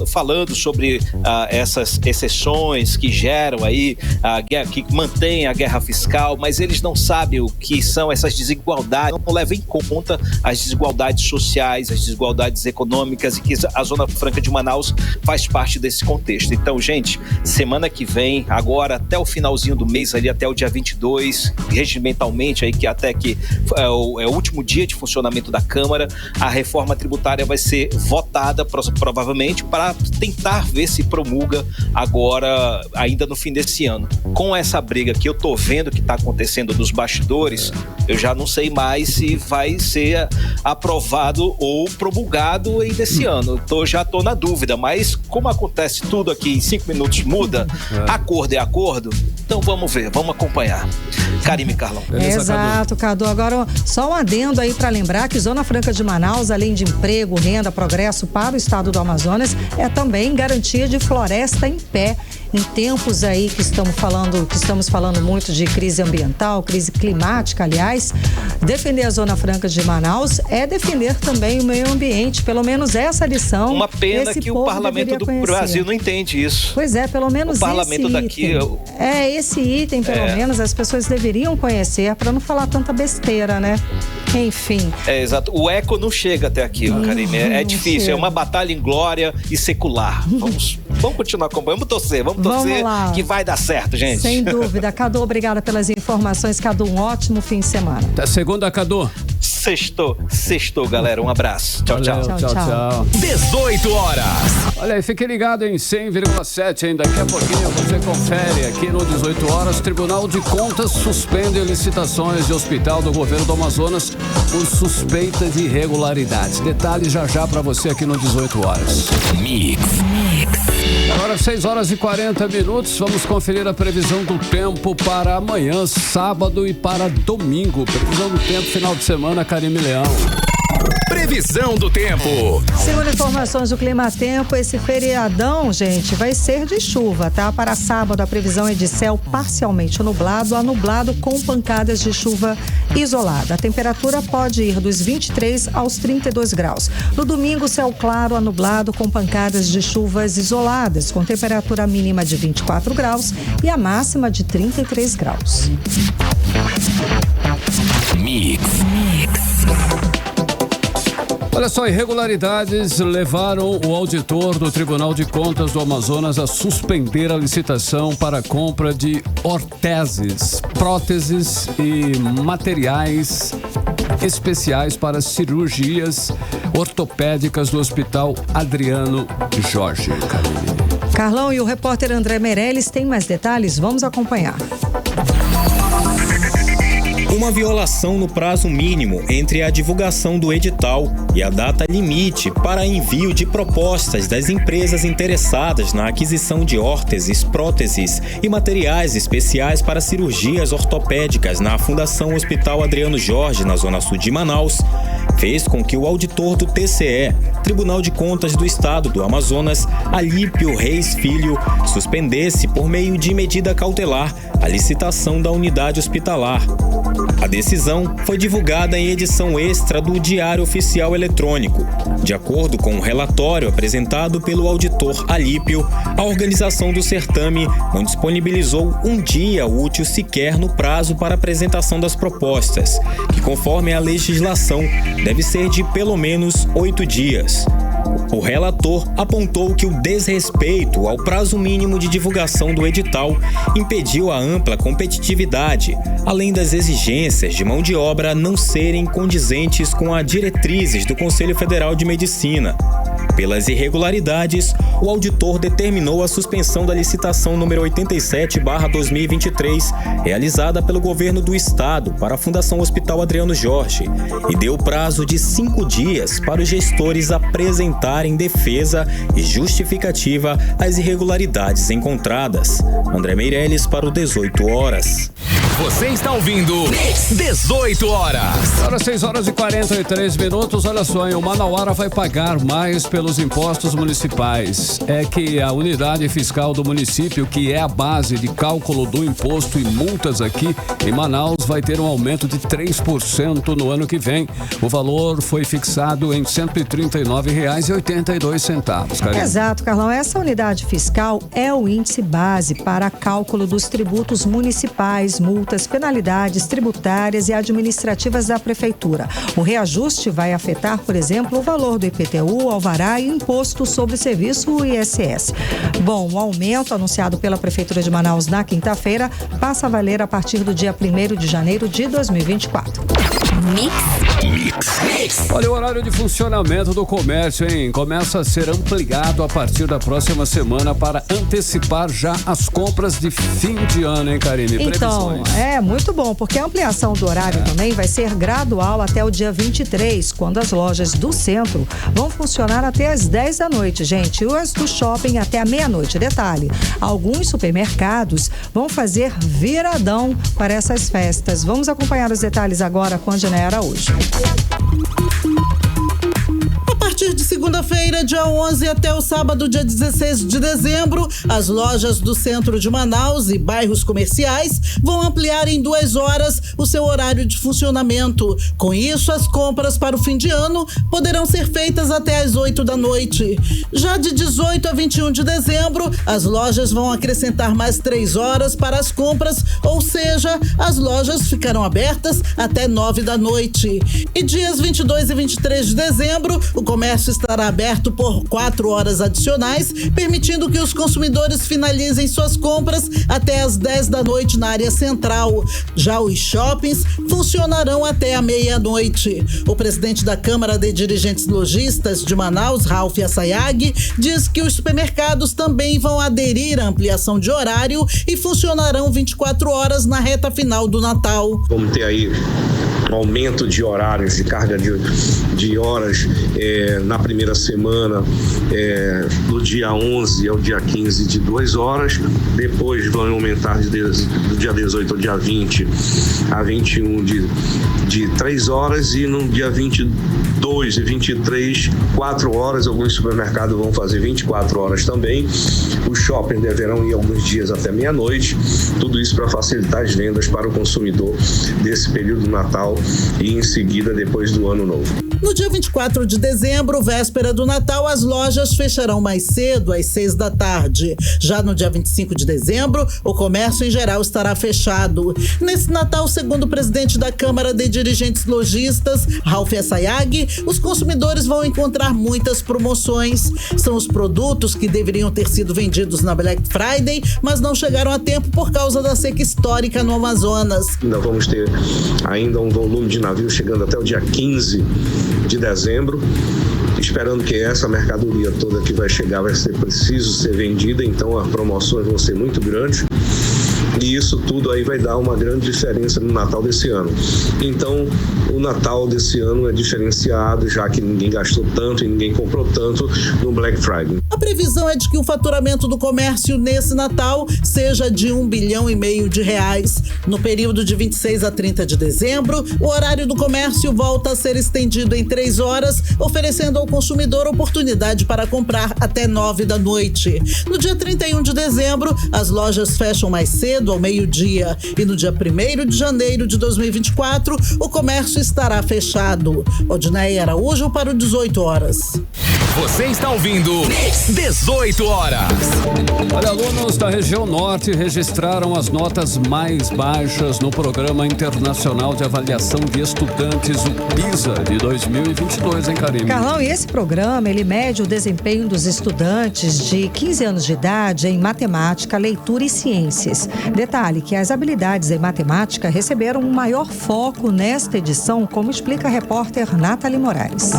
falando sobre essas exceções que geram aí a guerra, que mantém a guerra fiscal, mas eles não sabem o que são essas desigualdades, não levam em conta as desigualdades sociais, as desigualdades econômicas, e que a Zona Franca de Manaus faz parte desse contexto. Então, gente, semana que vem, agora até o finalzinho do mês, ali até o dia 22, regimentalmente, aí, que até que é o último dia de funcionamento da Câmara, a reforma tributária vai ser votada, provavelmente, para tentar ver se promulga agora, ainda no fim desse ano. Com essa briga que eu tô vendo que tá acontecendo nos bastidores, eu já não sei mais se vai ser aprovado ou promulgado ainda esse ano. Já tô na dúvida, mas como acontece tudo aqui em 5 minutos muda, acordo é acordo, então vamos ver, vamos acompanhar. Karime, Carlão. Exato, Cadu. Agora, só um adendo aí para lembrar que Zona Franca de Manaus, além de emprego, renda, progresso para o estado do Amazonas, é também garantia de floresta em pé. Em tempos aí que estamos falando muito de crise ambiental, crise climática, aliás, defender a Zona Franca de Manaus é defender também o meio ambiente. Pelo menos essa lição. Uma pena que o parlamento do Brasil não entende isso. Pois é, pelo menos o parlamento daqui. Esse item, pelo menos, as pessoas deveriam conhecer para não falar tanta besteira, né? Enfim. É, exato. O eco não chega até aqui, Karime. É difícil, chega. É uma batalha inglória e secular. Vamos continuar acompanhando, vamos torcer que vai dar certo, gente. Sem dúvida. Cadu, obrigada pelas informações. Cadu, um ótimo fim de semana. Até segunda, Cadu. Sextou, galera. Um abraço. Tchau. 18 horas. Olha aí, fique ligado em 100,7, hein? Daqui a pouquinho você confere aqui no 18 horas. Tribunal de Contas suspende licitações de hospital do governo do Amazonas por suspeita de irregularidades. Detalhes já pra você aqui no 18 horas. Mix. Agora 6h40, vamos conferir a previsão do tempo para amanhã, sábado e para domingo. Previsão do tempo, final de semana, Karime Leão. Previsão do tempo. Segundo informações do Clima Tempo, esse feriadão, gente, vai ser de chuva, tá? Para sábado, a previsão é de céu parcialmente nublado a nublado com pancadas de chuva isolada. A temperatura pode ir dos 23 aos 32 graus. No domingo, céu claro a nublado com pancadas de chuvas isoladas, com temperatura mínima de 24 graus e a máxima de 33 graus. Mix. Olha só, irregularidades levaram o auditor do Tribunal de Contas do Amazonas a suspender a licitação para a compra de orteses, próteses e materiais especiais para cirurgias ortopédicas do Hospital Adriano Jorge. Carlão, e o repórter André Meirelles tem mais detalhes? Vamos acompanhar. Uma violação no prazo mínimo entre a divulgação do edital e a data limite para envio de propostas das empresas interessadas na aquisição de órteses, próteses e materiais especiais para cirurgias ortopédicas na Fundação Hospital Adriano Jorge, na Zona Sul de Manaus, fez com que o auditor do TCE, Tribunal de Contas do Estado do Amazonas, Alípio Reis Filho, suspendesse por meio de medida cautelar a licitação da unidade hospitalar. A decisão foi divulgada em edição extra do Diário Oficial Eletrônico. De acordo com o relatório apresentado pelo auditor Alípio, a organização do certame não disponibilizou um dia útil sequer no prazo para apresentação das propostas, que, conforme a legislação, deve ser de pelo menos 8 dias. O relator apontou que o desrespeito ao prazo mínimo de divulgação do edital impediu a ampla competitividade, além das exigências de mão de obra não serem condizentes com as diretrizes do Conselho Federal de Medicina. Pelas irregularidades, o auditor determinou a suspensão da licitação número 87/2023, realizada pelo governo do estado para a Fundação Hospital Adriano Jorge, e deu prazo de 5 dias para os gestores apresentarem defesa e justificativa às irregularidades encontradas. André Meirelles para o 18 horas. Você está ouvindo 18 horas. Agora 6h43. Olha só, o Manauara vai pagar mais pelos impostos municipais. É que a unidade fiscal do município, que é a base de cálculo do imposto e multas aqui em Manaus, vai ter um aumento de 3% no ano que vem. O valor foi fixado em R$ 139,82. Exato, Carlão. Essa unidade fiscal é o índice base para cálculo dos tributos municipais, multas, penalidades tributárias e administrativas da prefeitura. O reajuste vai afetar, por exemplo, o valor do IPTU, alvará e imposto sobre serviço, o ISS. Bom, o aumento anunciado pela Prefeitura de Manaus na quinta-feira passa a valer a partir do dia 1º de janeiro de 2024. Mix. Olha, o horário de funcionamento do comércio, começa a ser ampliado a partir da próxima semana para antecipar já as compras de fim de ano, hein, Karine? Então, é muito bom, porque a ampliação do horário também vai ser gradual até o dia 23, quando as lojas do centro vão funcionar até as 10 da noite, gente, e as do shopping até a meia-noite. Detalhe, alguns supermercados vão fazer viradão para essas festas. Vamos acompanhar os detalhes agora com a Janaína Araújo. A partir de segunda-feira, dia 11, até o sábado, dia 16 de dezembro, as lojas do centro de Manaus e bairros comerciais vão ampliar em 2 horas o seu horário de funcionamento. Com isso, as compras para o fim de ano poderão ser feitas até às 8 da noite. Já de 18 a 21 de dezembro, as lojas vão acrescentar mais 3 horas para as compras, ou seja, as lojas ficarão abertas até 9 da noite. E dias 22 e 23 de dezembro, o comércio estará aberto por 4 horas adicionais, permitindo que os consumidores finalizem suas compras até as 10 da noite na área central. Já os shoppings funcionarão até a meia-noite. O presidente da Câmara de Dirigentes Lojistas de Manaus, Ralph Assayag, diz que os supermercados também vão aderir à ampliação de horário e funcionarão 24 horas na reta final do Natal. Vamos ter aí aumento de horários, de carga de horas na primeira semana, do dia 11 ao dia 15 de 2 horas, depois vão aumentar do dia 18 ao dia 20 a 21 de 3 horas e no dia 22 e 23, 4 horas, alguns supermercados vão fazer 24 horas também, os shopping deverão ir alguns dias até meia-noite, tudo isso para facilitar as vendas para o consumidor desse período do Natal e em seguida depois do Ano Novo. No dia 24 de dezembro, véspera do Natal, as lojas fecharão mais cedo, às 6 da tarde. Já no dia 25 de dezembro, o comércio em geral estará fechado. Nesse Natal, segundo o presidente da Câmara de Dirigentes Lojistas, Ralph Assayag, os consumidores vão encontrar muitas promoções. São os produtos que deveriam ter sido vendidos na Black Friday, mas não chegaram a tempo por causa da seca histórica no Amazonas. Ainda vamos ter ainda um volume de navios chegando até o dia 15 de dezembro, esperando que essa mercadoria toda que vai chegar vai ser preciso ser vendida, então as promoções vão ser muito grandes e isso tudo aí vai dar uma grande diferença no Natal desse ano. Então, o Natal desse ano é diferenciado, já que ninguém gastou tanto e ninguém comprou tanto no Black Friday. A previsão é de que o faturamento do comércio nesse Natal seja de R$1,5 bilhão de reais. No período de 26 a 30 de dezembro, o horário do comércio volta a ser estendido em 3 horas, oferecendo ao consumidor oportunidade para comprar até 9 da noite. No dia 31 de dezembro, as lojas fecham mais cedo, ao meio-dia, e no dia 1º de janeiro de 2024, o comércio estará fechado. Odinei Araújo para o 18 horas. Você está ouvindo 18 horas. Olha, alunos da região norte registraram as notas mais baixas no Programa Internacional de Avaliação de Estudantes, o PISA, de 2022, hein, Karine? Carlão, e esse programa, ele mede o desempenho dos estudantes de 15 anos de idade em matemática, leitura e ciências. Detalhe que as habilidades em matemática receberam um maior foco nesta edição, como explica a repórter Nathalie Moraes.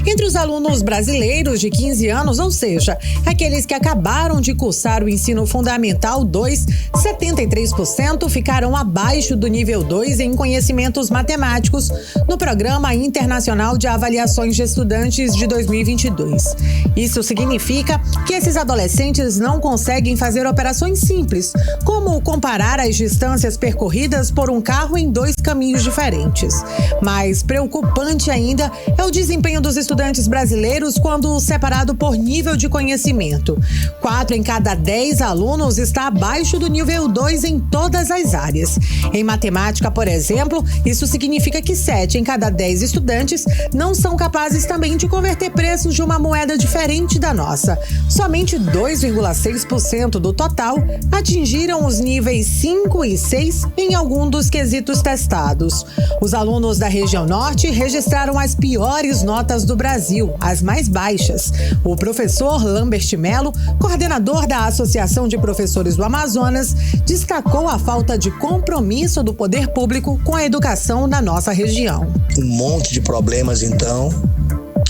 Entre os alunos brasileiros de 15 anos, ou seja, aqueles que acabaram de cursar o ensino fundamental 2, 73% ficaram abaixo do nível 2 em conhecimentos matemáticos no Programa Internacional de Avaliações de Estudantes de 2022. Isso significa que esses adolescentes não conseguem fazer operações simples, como comparar as distâncias percorridas por um carro em 2 caminhos diferentes. Mais preocupante ainda é o desempenho dos estudantes brasileiros quando separado por nível de conhecimento. 4 em cada 10 alunos está abaixo do nível 2 em todas as áreas. Em matemática, por exemplo, isso significa que 7 em cada 10 estudantes não são capazes também de converter preços de uma moeda diferente da nossa. Somente 2,6% do total atingiram os níveis 5 e 6 em algum dos quesitos testados. Os alunos da região norte registraram as piores notas do Brasil, as mais baixas. O professor Lambert Melo, coordenador da Associação de Professores do Amazonas, destacou a falta de compromisso do poder público com a educação na nossa região. Um monte de problemas, então,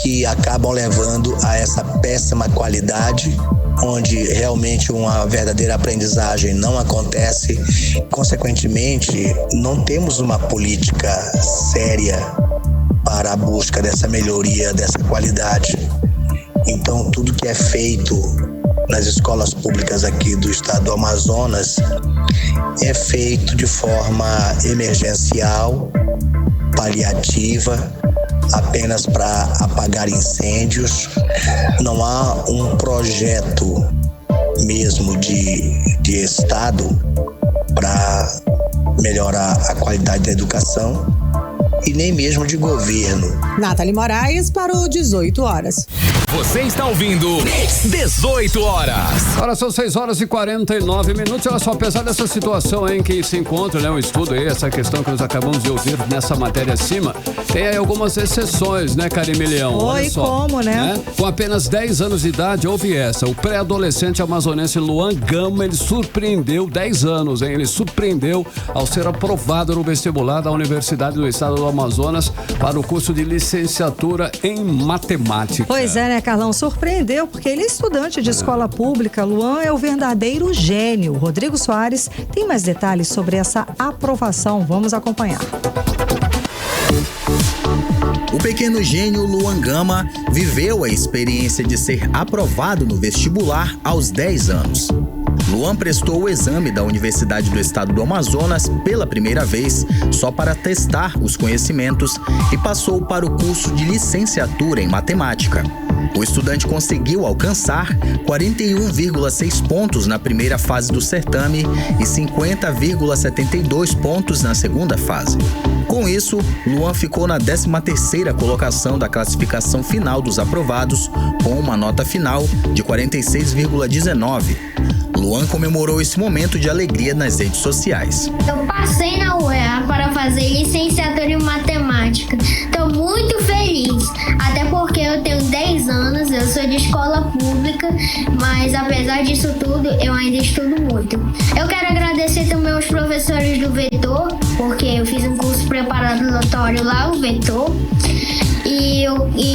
que acabam levando a essa péssima qualidade, onde realmente uma verdadeira aprendizagem não acontece. Consequentemente, não temos uma política séria para a busca dessa melhoria, dessa qualidade. Então, tudo que é feito nas escolas públicas aqui do estado do Amazonas é feito de forma emergencial, paliativa, apenas para apagar incêndios. Não há um projeto mesmo de estado para melhorar a qualidade da educação e nem mesmo de governo. Nathalie Moraes para o 18 horas. Você está ouvindo 18 horas. Agora são 6 horas e 49 minutos. Olha só, apesar dessa situação em que se encontra, né, um estudo aí, essa questão que nós acabamos de ouvir nessa matéria acima, tem aí algumas exceções, né, Karine Leão? Olha só, como, né? Com apenas 10 anos de idade, houve essa. O pré-adolescente amazonense Luan Gama, ele surpreendeu 10 anos, hein? Ele surpreendeu ao ser aprovado no vestibular da Universidade do Estado do Amazonas para o curso de licenciatura em matemática. Pois é, né, Carlão? Surpreendeu, porque ele é estudante de escola pública. Luan é o verdadeiro gênio. Rodrigo Soares tem mais detalhes sobre essa aprovação. Vamos acompanhar. O pequeno gênio Luan Gama viveu a experiência de ser aprovado no vestibular aos 10 anos. Luan prestou o exame da Universidade do Estado do Amazonas pela primeira vez, só para testar os conhecimentos, e passou para o curso de licenciatura em matemática. O estudante conseguiu alcançar 41,6 pontos na primeira fase do certame e 50,72 pontos na segunda fase. Com isso, Luan ficou na 13ª colocação da classificação final dos aprovados, com uma nota final de 46,19. Luan comemorou esse momento de alegria nas redes sociais. Eu passei na UEA para fazer licenciatura em matemática. Estou muito feliz, até porque eu tenho 10 anos, eu sou de escola pública, mas apesar disso tudo, eu ainda estudo muito. Eu quero agradecer também aos professores do Vetor, porque eu fiz um curso preparatório lá, o Vetor, e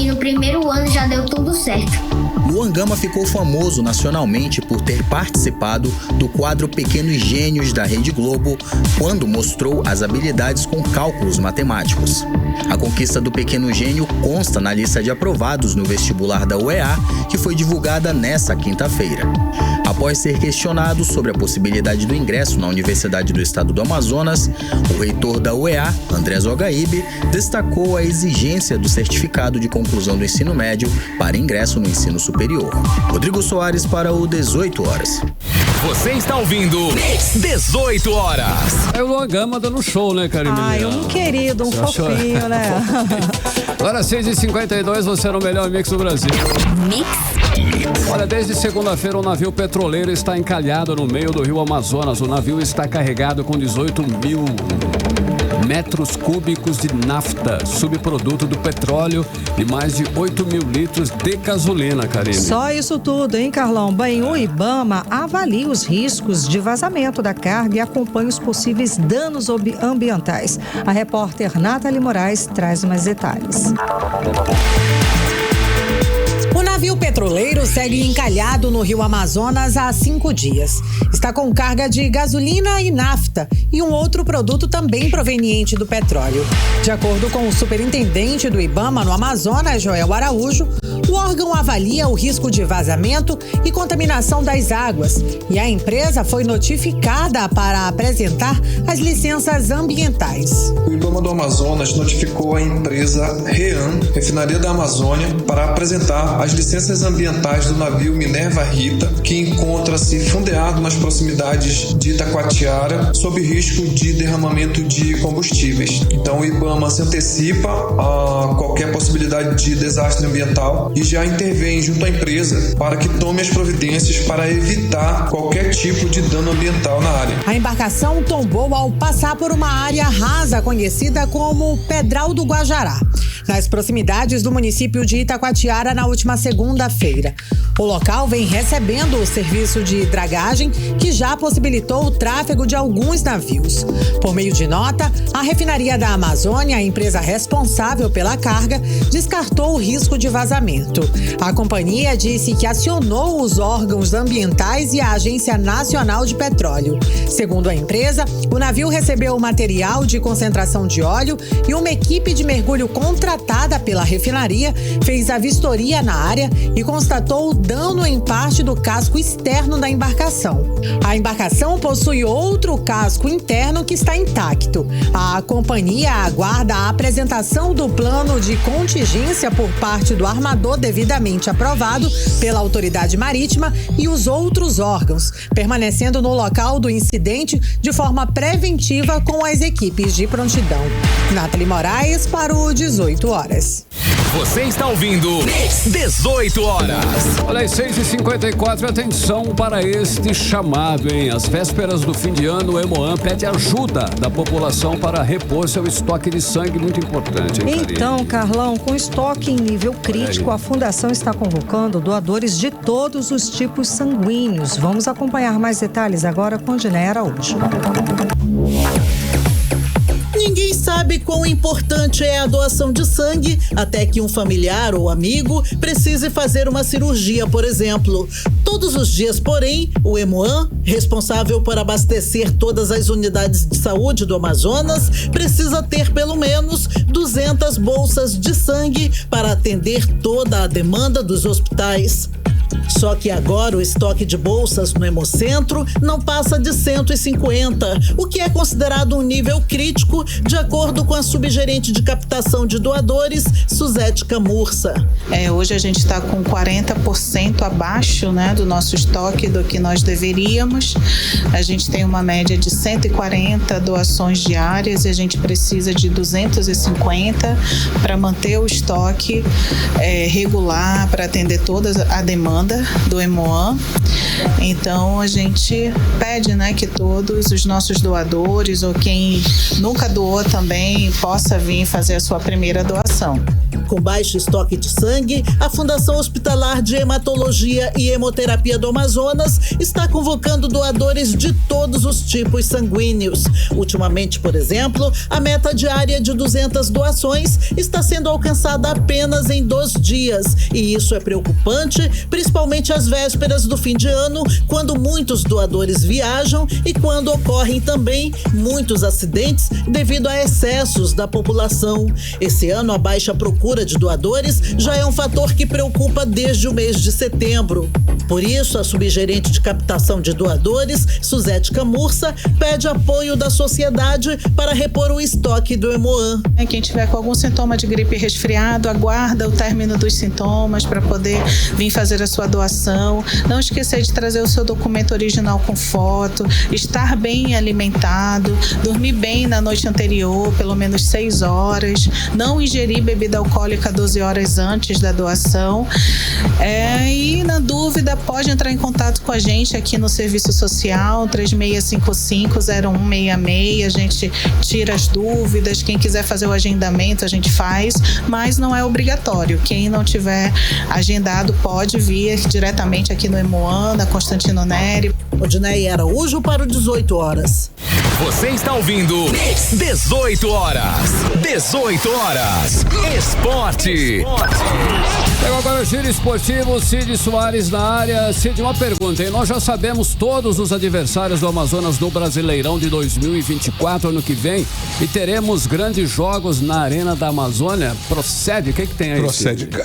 no primeiro ano já deu tudo certo. Luan Gama ficou famoso nacionalmente por ter participado do quadro Pequenos Gênios da Rede Globo, quando mostrou as habilidades com cálculos matemáticos. A conquista do pequeno gênio consta na lista de aprovados no vestibular da UEA, que foi divulgada nesta quinta-feira. Após ser questionado sobre a possibilidade do ingresso na Universidade do Estado do Amazonas, o reitor da UEA, André Zogaíbe, destacou a exigência do certificado de conclusão do ensino médio para ingresso no ensino superior. Rodrigo Soares para o 18 horas. Você está ouvindo 18 horas. É o Luan Gama dando show, né, Karine? Um querido, um fofinho, né? Agora 6h52, você é no melhor mix do Brasil. Olha, desde segunda-feira o navio petroleiro está encalhado no meio do rio Amazonas. O navio está carregado com 18 mil metros cúbicos de nafta, subproduto do petróleo, e mais de 8 mil litros de gasolina, Karine. Só isso tudo, hein, Carlão? Bem, o IBAMA avalia os riscos de vazamento da carga e acompanha os possíveis danos ambientais. A repórter Nathalie Moraes traz mais detalhes. O navio petroleiro segue encalhado no rio Amazonas há 5 dias. Está com carga de gasolina e nafta e um outro produto também proveniente do petróleo. De acordo com o superintendente do IBAMA no Amazonas, Joel Araújo, o órgão avalia o risco de vazamento e contaminação das águas e a empresa foi notificada para apresentar as licenças ambientais. O IBAMA do Amazonas notificou a empresa REAM, Refinaria da Amazônia, para apresentar as licenças ambientais do navio Minerva Rita, que encontra-se fundeado nas proximidades de Itacoatiara, sob risco de derramamento de combustíveis. Então o IBAMA se antecipa a qualquer possibilidade de desastre ambiental e já intervém junto à empresa para que tome as providências para evitar qualquer tipo de dano ambiental na área. A embarcação tombou ao passar por uma área rasa conhecida como Pedral do Guajará, nas proximidades do município de Itacoatiara, na última segunda-feira. O local vem recebendo o serviço de dragagem que já possibilitou o tráfego de alguns navios. Por meio de nota, a Refinaria da Amazônia, a empresa responsável pela carga, descartou o risco de vazamento. A companhia disse que acionou os órgãos ambientais e a Agência Nacional de Petróleo. Segundo a empresa, o navio recebeu material de concentração de óleo e uma equipe de mergulho contratada pela refinaria fez a vistoria na área e constatou dano em parte do casco externo da embarcação. A embarcação possui outro casco interno que está intacto. A companhia aguarda a apresentação do plano de contingência por parte do armador devidamente aprovado pela autoridade marítima e os outros órgãos, permanecendo no local do incidente de forma preventiva com as equipes de prontidão. Nathalie Moraes para o 18 horas. Você está ouvindo 18 horas. Olha aí, 6h54, atenção para este chamado, hein? Às vésperas do fim de ano, o Hemoan pede ajuda da população para repor seu estoque de sangue, muito importante, hein, Karine? Então, Carlão, com estoque em nível crítico, a Fundação está convocando doadores de todos os tipos sanguíneos. Vamos acompanhar mais detalhes agora com Diné Araújo. Ninguém sabe quão importante é a doação de sangue até que um familiar ou amigo precise fazer uma cirurgia, por exemplo. Todos os dias, porém, o Hemoan, responsável por abastecer todas as unidades de saúde do Amazonas, precisa ter pelo menos 200 bolsas de sangue para atender toda a demanda dos hospitais. Só que agora o estoque de bolsas no Hemocentro não passa de 150, o que é considerado um nível crítico, de acordo com a subgerente de captação de doadores, Suzete Camurça. Hoje a gente está com 40% abaixo, do nosso estoque do que nós deveríamos. A gente tem uma média de 140 doações diárias e a gente precisa de 250 para manter o estoque regular, para atender toda a demanda do Hemoan. Então a gente pede, que todos os nossos doadores ou quem nunca doou também possa vir fazer a sua primeira doação. Com baixo estoque de sangue, a Fundação Hospitalar de Hematologia e Hemoterapia do Amazonas está convocando doadores de todos os tipos sanguíneos. Ultimamente, por exemplo, a meta diária de 200 doações está sendo alcançada apenas em 2 dias. E isso é preocupante, principalmente às vésperas do fim de ano, quando muitos doadores viajam e quando ocorrem também muitos acidentes devido a excessos da população. Esse ano, a baixa procura de doadores já é um fator que preocupa desde o mês de setembro. Por isso, a subgerente de captação de doadores, Suzete Camurça, pede apoio da sociedade para repor o estoque do Hemoan. Quem tiver com algum sintoma de gripe e resfriado, aguarda o término dos sintomas para poder vir fazer a sua doação. Não esquecer de trazer o seu documento original com foto, estar bem alimentado, dormir bem na noite anterior, pelo menos 6 horas, não ingerir bebida alcoólica 12 horas antes da doação. E na dúvida, pode entrar em contato com a gente aqui no Serviço Social 3655-0166. A gente tira as dúvidas. Quem quiser fazer o agendamento, a gente faz, mas não é obrigatório. Quem não tiver agendado pode vir diretamente aqui no Hemoan, na Constantino Neri. Odinei Araújo para o 18 horas. Você está ouvindo 18 horas. 18 horas. Esporte. Pegou agora o giro esportivo, Cid Soares na área. Cid, uma pergunta, hein? Nós já sabemos todos os adversários do Amazonas no Brasileirão de 2024, ano que vem, e teremos grandes jogos na Arena da Amazônia. Procede? O que tem aí? Procede. Cid?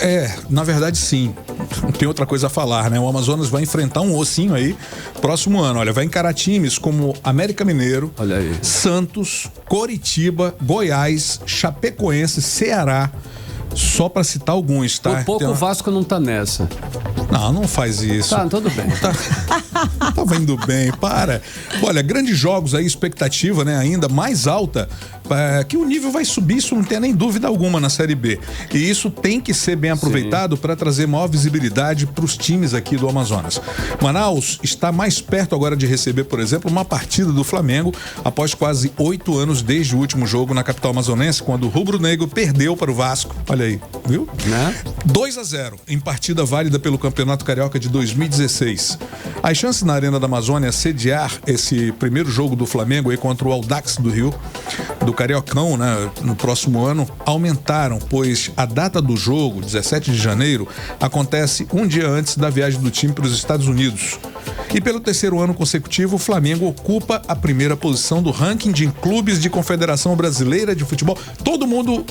Na verdade, sim. Não tem outra coisa a falar, O Amazonas vai enfrentar um ossinho aí próximo ano. Olha, vai encarar times como América Mineiro, olha aí, Santos, Coritiba, Goiás, Chapecoense, Ceará. Só para citar alguns, tá? Por pouco o Vasco não tá nessa. Não faz isso. Tá, tudo bem. Tava indo bem, para. Olha, grandes jogos aí, expectativa, ainda mais alta, que o nível vai subir, isso não tem nem dúvida alguma na Série B. E isso tem que ser bem aproveitado para trazer maior visibilidade para os times aqui do Amazonas. Manaus está mais perto agora de receber, por exemplo, uma partida do Flamengo após quase 8 anos desde o último jogo na capital amazonense, quando o rubro-negro perdeu para o Vasco. Olha aí, viu? 2-0 em partida válida pelo Campeonato Carioca de 2016. As chances na Arena da Amazônia sediar esse primeiro jogo do Flamengo aí contra o Audax do Rio, do Cariocão, no próximo ano, aumentaram, pois a data do jogo, 17 de janeiro, acontece um dia antes da viagem do time para os Estados Unidos. E pelo 3º ano consecutivo, o Flamengo ocupa a primeira posição do ranking de clubes de Confederação Brasileira de Futebol. Todo mundo,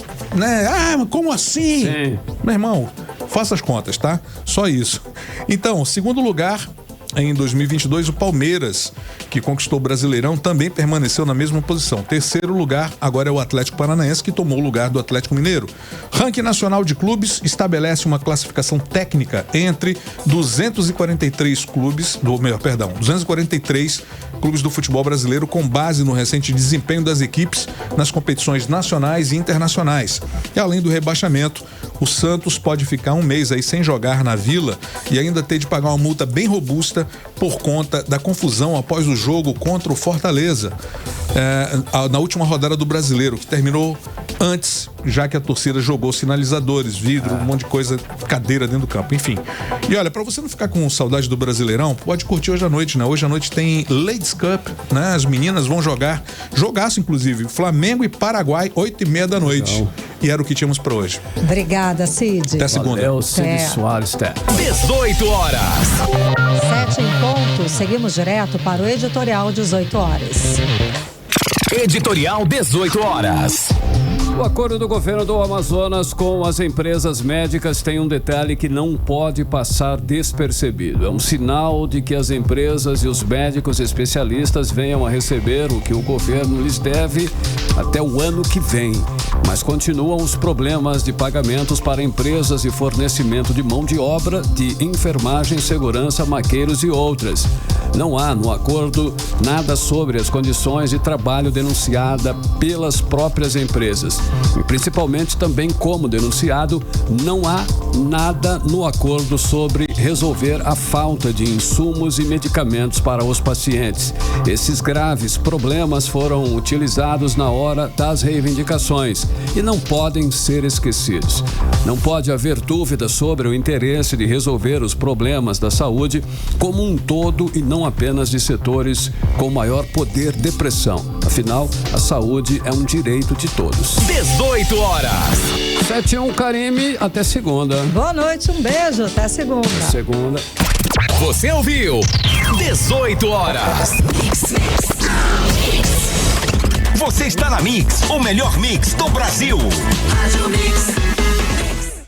como assim? Sim. Meu irmão, faça as contas, tá? Só isso. Então, segundo lugar, em 2022, o Palmeiras, que conquistou o Brasileirão, também permaneceu na mesma posição. 3º lugar, agora é o Atlético Paranaense, que tomou o lugar do Atlético Mineiro. Ranking Nacional de Clubes estabelece uma classificação técnica entre 243 clubes do futebol brasileiro, com base no recente desempenho das equipes nas competições nacionais e internacionais. E além do rebaixamento, o Santos pode ficar um mês aí sem jogar na Vila e ainda ter de pagar uma multa bem robusta por conta da confusão após o jogo contra o Fortaleza na última rodada do Brasileiro, que terminou antes, já que a torcida jogou sinalizadores, vidro, um monte de coisa, cadeira dentro do campo, enfim. E olha, pra você não ficar com saudade do Brasileirão, pode curtir hoje à noite, né? Hoje à noite tem Ladies Cup, né? As meninas vão jogar, jogaço inclusive, Flamengo e Paraguai, 8h30 da noite. Legal. E era o que tínhamos pra hoje. Obrigada, Cid. Até segunda. Valeu, Cid Soares. 18 horas. 7 em ponto, seguimos direto para o editorial 18 horas. Editorial 18 horas. O acordo do governo do Amazonas com as empresas médicas tem um detalhe que não pode passar despercebido. É um sinal de que as empresas e os médicos especialistas venham a receber o que o governo lhes deve até o ano que vem. Mas continuam os problemas de pagamentos para empresas e fornecimento de mão de obra, de enfermagem, segurança, maqueiros e outras. Não há no acordo nada sobre as condições de trabalho denunciada pelas próprias empresas. E principalmente também, como denunciado, não há nada no acordo sobre resolver a falta de insumos e medicamentos para os pacientes. Esses graves problemas foram utilizados na hora das reivindicações e não podem ser esquecidos. Não pode haver dúvida sobre o interesse de resolver os problemas da saúde como um todo e não apenas de setores com maior poder de pressão. Afinal, a saúde é um direito de todos. 18 horas. 7-1, Karime, até segunda. Boa noite, um beijo, até segunda. Até segunda. Você ouviu 18 horas. Você está na Mix, o melhor mix do Brasil. Rádio Mix.